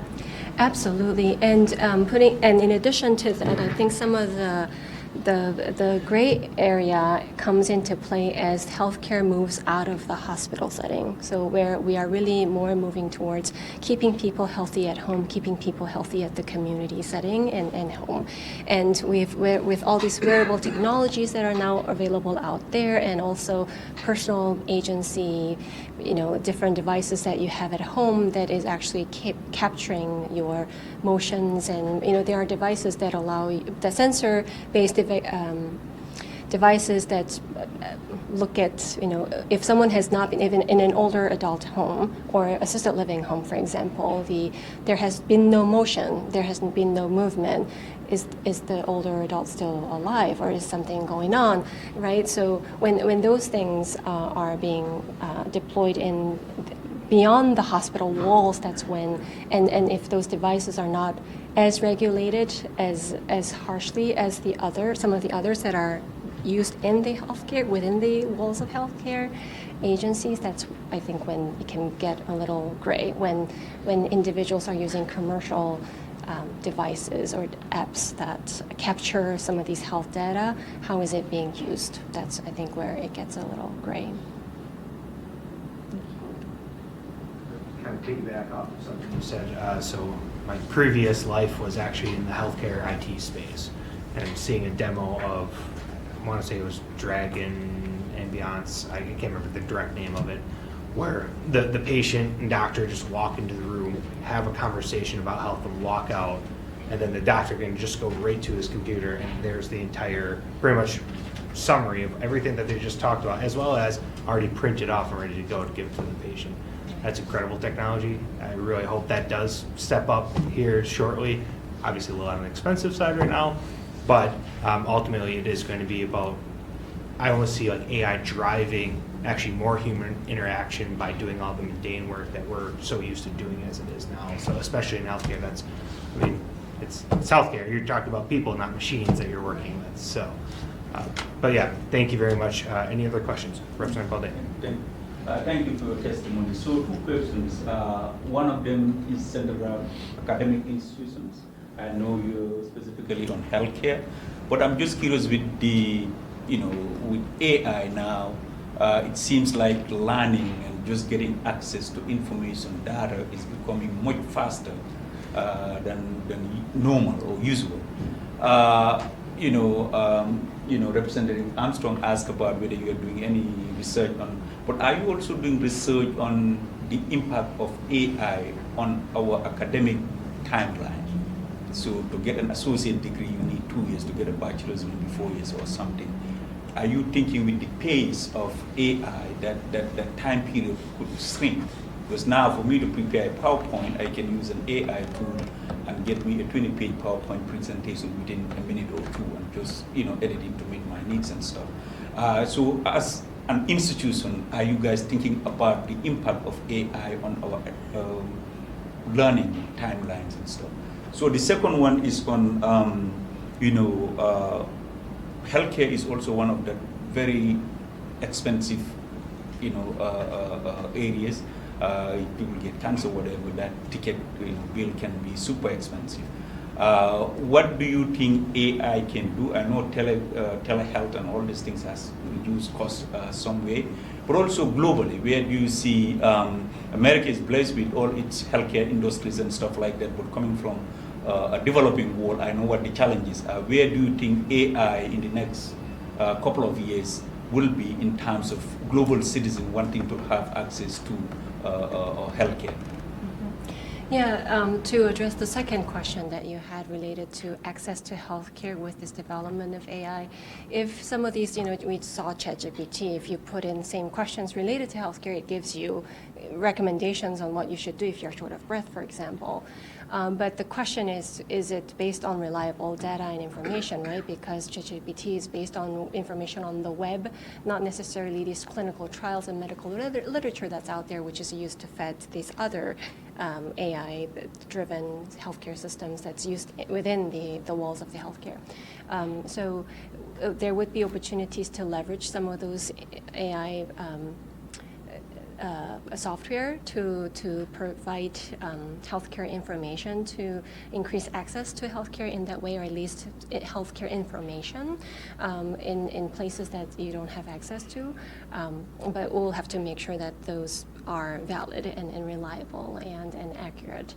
Absolutely, and in addition to that, I think some of the gray area comes into play as healthcare moves out of the hospital setting. So where we are really more moving towards keeping people healthy at home, keeping people healthy at the community setting and home. And with all these wearable technologies that are now available out there, and also personal agency, different devices that you have at home that is actually capturing your motions, and there are devices that allow the sensor-based devices that look at, if someone has not been even in an older adult home or assisted living home, for example, there has been no motion, there has been no movement. Is the older adult still alive, or is something going on, right? So when those things are being deployed in beyond the hospital walls, that's when, and if those devices are not as regulated as harshly as some of the others that are used in the healthcare, within the walls of healthcare agencies, that's, I think, when it can get a little gray, when individuals are using commercial devices or apps that capture some of these health data, how is it being used? That's, I think, where it gets a little gray.
Kind of piggyback off of something you said. So my previous life was actually in the healthcare IT space, and seeing a demo of, I want to say it was Dragon Ambiance, I can't remember the direct name of it, where the patient and doctor just walk into the room, have a conversation about health, and walk out, and then the doctor can just go right to his computer, and there's the entire, pretty much, summary of everything that they just talked about, as well as already printed off and ready to go to give to the patient. That's incredible technology. I really hope that does step up here shortly. Obviously a little on the expensive side right now, but ultimately it is going to be about, I want to see like AI driving actually more human interaction by doing all the mundane work that we're so used to doing as it is now. So especially in healthcare, it's healthcare. You're talking about people, not machines that you're working with. So, but yeah, thank you very much. Any other questions? Representative Balde.
Thank you for your testimony. So 2 questions. One of them is centered around academic institutions. I know you're specifically on healthcare, but I'm just curious with with AI now, it seems like learning and just getting access to information, data is becoming much faster than normal or usual. Representative Armstrong asked about whether you are doing any research on, but are you also doing research on the impact of AI on our academic timeline? So to get an associate degree, you need 2 years. To get a bachelor's, you need 4 years or something. are you thinking with the pace of AI that time period could shrink? Because now for me to prepare a PowerPoint, I can use an AI tool and get me a 20-page PowerPoint presentation within a minute or two, and just editing to meet my needs and stuff. So as an institution, are you guys thinking about the impact of AI on our learning timelines and stuff? So the second one is on, healthcare is also one of the very expensive, areas. If people get cancer, whatever, that ticket bill can be super expensive. What do you think AI can do? I know telehealth and all these things has reduced costs some way, but also globally, where do you see America is blessed with all its healthcare industries and stuff like that, but coming from a developing world, I know what the challenges are. Where do you think AI in the next couple of years will be in terms of global citizens wanting to have access to healthcare?
Yeah, to address the second question that you had related to access to healthcare with this development of AI, if some of these, we saw ChatGPT, if you put in same questions related to healthcare, it gives you recommendations on what you should do if you're short of breath, for example. But the question is it based on reliable data and information, right? Because ChatGPT is based on information on the web, not necessarily these clinical trials and medical literature that's out there, which is used to fed these other AI-driven healthcare systems that's used within the walls of the healthcare. So there would be opportunities to leverage some of those AI software to provide healthcare information, to increase access to healthcare in that way, or at least healthcare information in places that you don't have access to. But we'll have to make sure that those are valid and reliable and accurate.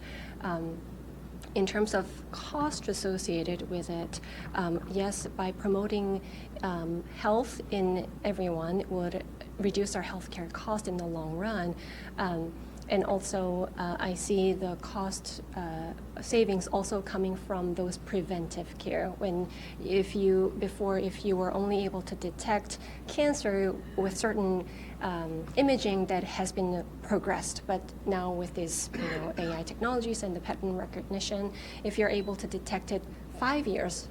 In terms of cost associated with it, yes, by promoting health in everyone would reduce our healthcare cost in the long run. And also, I see the cost savings also coming from those preventive care. If you were only able to detect cancer with certain imaging that has been progressed, but now with these AI technologies and the pattern recognition, if you're able to detect it 5 years,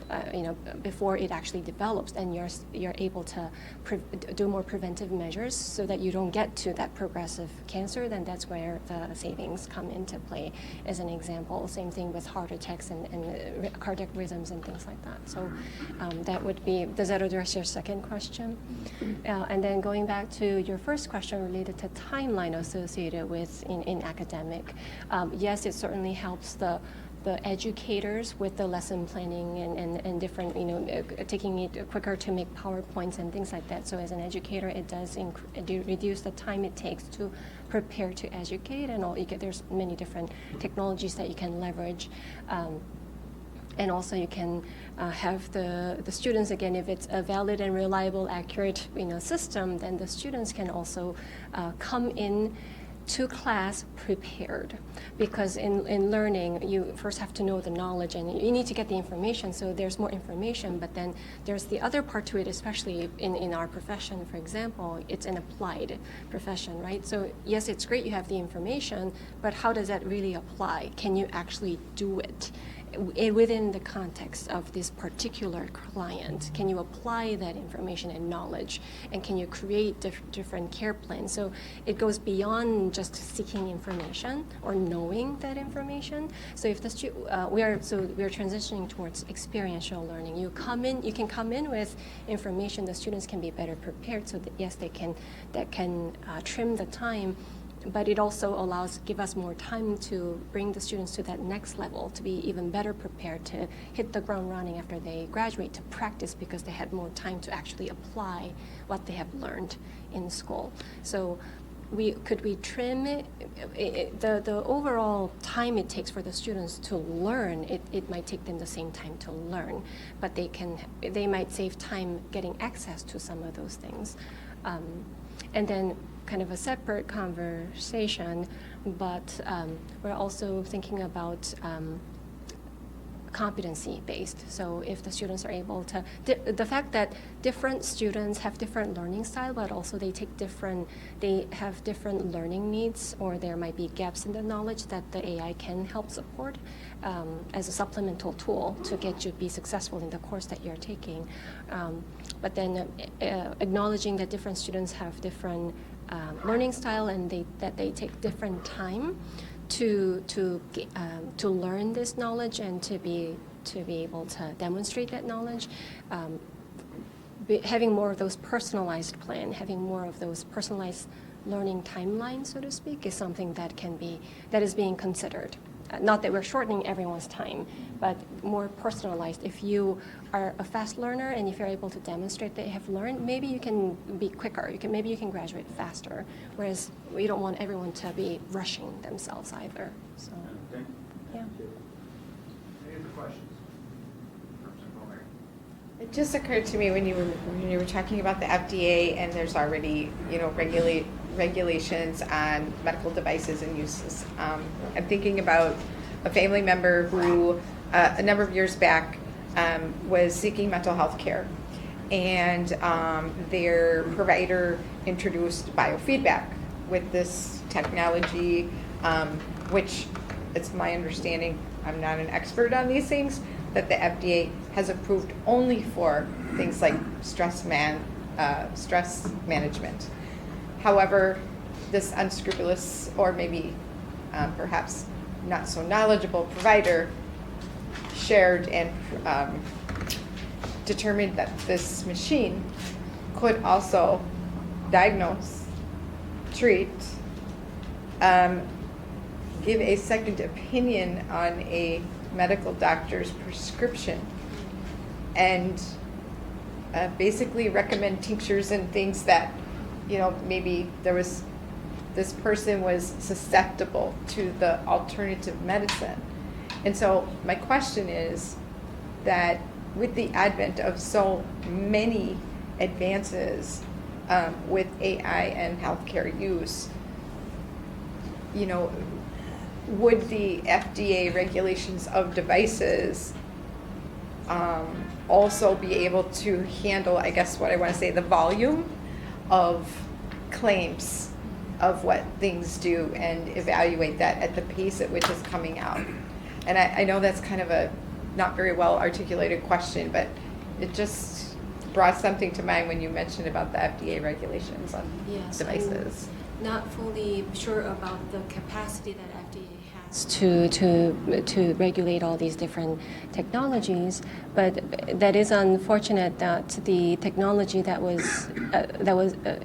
before it actually develops, and you're able to do more preventive measures so that you don't get to that progressive cancer, then that's where the savings come into play. As an example, same thing with heart attacks and cardiac rhythms and things like that. So that would be. Does that address your second question? And then going back to your first question related to timeline associated with in academic, yes, it certainly helps the educators with the lesson planning and different, taking it quicker to make PowerPoints and things like that. So as an educator, it does reduce the time it takes to prepare to educate, and there's many different technologies that you can leverage. And also you can have the students, again, if it's a valid and reliable, accurate system, then the students can also come in to class prepared, because in learning you first have to know the knowledge and you need to get the information, so there's more information, but then there's the other part to it, especially in our profession, for example, it's an applied profession, right? So yes, it's great you have the information, but how does that really apply? Can you actually do it within the context of this particular client? Can you apply that information and knowledge, and can you create different care plans? So it goes beyond just seeking information or knowing that information. So if we are transitioning towards experiential learning. You can come in with information. The students can be better prepared. So that, yes, that can trim the time. But it also give us more time to bring the students to that next level, to be even better prepared to hit the ground running after they graduate, to practice, because they had more time to actually apply what they have learned in school. So could we trim it? The overall time it takes for the students to learn, it might take them the same time to learn, but they might save time getting access to some of those things. And then kind of a separate conversation, but we're also thinking about competency-based. So if the students are able to, the fact that different students have different learning style, but also they have different learning needs, or there might be gaps in the knowledge that the AI can help support as a supplemental tool to get you to be successful in the course that you're taking. But then acknowledging that different students have different learning style and that they take different time to learn this knowledge and to be able to demonstrate that knowledge. Having more of those personalized plan, having more of those personalized learning timelines, so to speak, is something that is being considered. Not that we're shortening everyone's time, but more personalized. If you are a fast learner and if you're able to demonstrate that you have learned, maybe you can be quicker. Maybe you can graduate faster. Whereas we don't want everyone to be rushing themselves either. So, yeah.
Any other questions? Representative Palmieri.
It just occurred to me when you were talking about the FDA, and there's already, regulations on medical devices and uses. I'm thinking about a family member who a number of years back was seeking mental health care, and their provider introduced biofeedback with this technology, which it's my understanding, I'm not an expert on these things, that the FDA has approved only for things like stress management. However, this unscrupulous, or maybe perhaps not so knowledgeable provider shared and determined that this machine could also diagnose, treat, give a second opinion on a medical doctor's prescription, and basically recommend tinctures and things that, maybe this person was susceptible to the alternative medicine. And so my question is that with the advent of so many advances with AI and healthcare use, would the FDA regulations of devices also be able to handle, I guess what I want to say, the volume of claims of what things do and evaluate that at the pace at which it's coming out? And I know that's kind of a not very well articulated question, but it just brought something to mind when you mentioned about the FDA regulations on devices.
I'm not fully sure about the capacity that FDA has to regulate all these different technologies, but that is unfortunate that the technology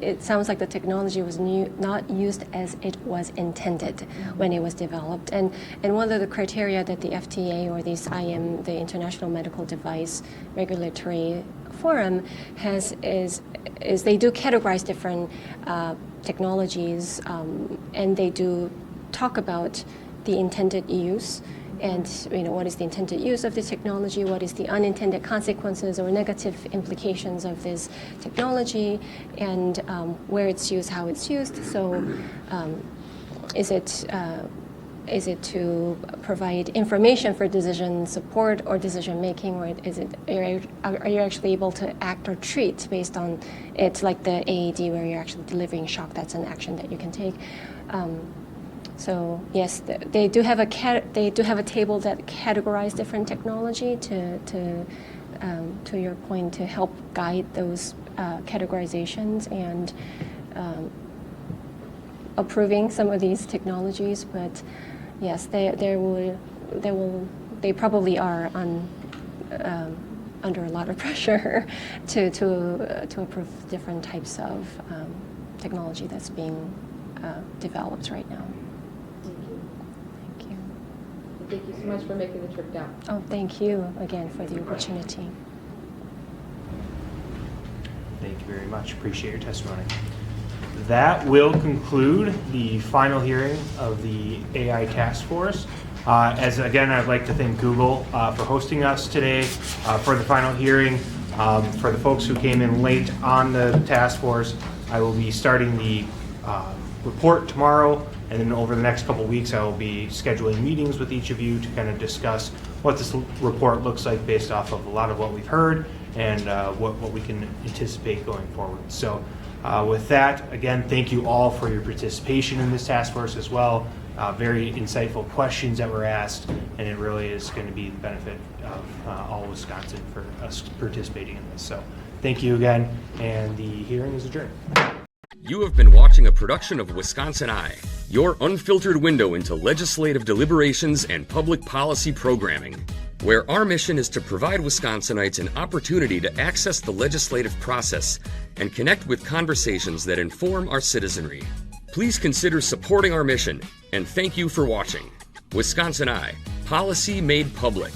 it sounds like the technology was not used as it was intended when it was developed. And one of the criteria that the FDA or the International Medical Device Regulatory Forum has is they do categorize different technologies, and they do talk about the intended use, and what is the intended use of this technology, what is the unintended consequences or negative implications of this technology, and where it's used, how it's used. So is it to provide information for decision support or decision making, or are you actually able to act or treat based on it, like the AED where you're actually delivering shock? That's an action that you can take. So yes, they do have a table that categorize different technology to your point, to help guide those categorizations and approving some of these technologies. But yes, they probably are under a lot of pressure to approve different types of technology that's being developed right now.
Thank you so much for making the trip down.
Oh, thank you again for the opportunity.
Thank you very much. Appreciate your testimony. That will conclude the final hearing of the AI Task Force. As again, I'd like to thank Google for hosting us today for the final hearing. For the folks who came in late on the task force, I will be starting the report tomorrow, and then over the next couple weeks I will be scheduling meetings with each of you to kind of discuss what this report looks like based off of a lot of what we've heard and what we can anticipate going forward. So with that, again, thank you all for your participation in this task force as well. Very insightful questions that were asked, and it really is going to be the benefit of all of Wisconsin for us participating in this. So thank you again, and the hearing is adjourned.
You have been watching a production of Wisconsin Eye, your unfiltered window into legislative deliberations and public policy programming, where our mission is to provide Wisconsinites an opportunity to access the legislative process and connect with conversations that inform our citizenry. Please consider supporting our mission, and thank you for watching. Wisconsin Eye, policy made public.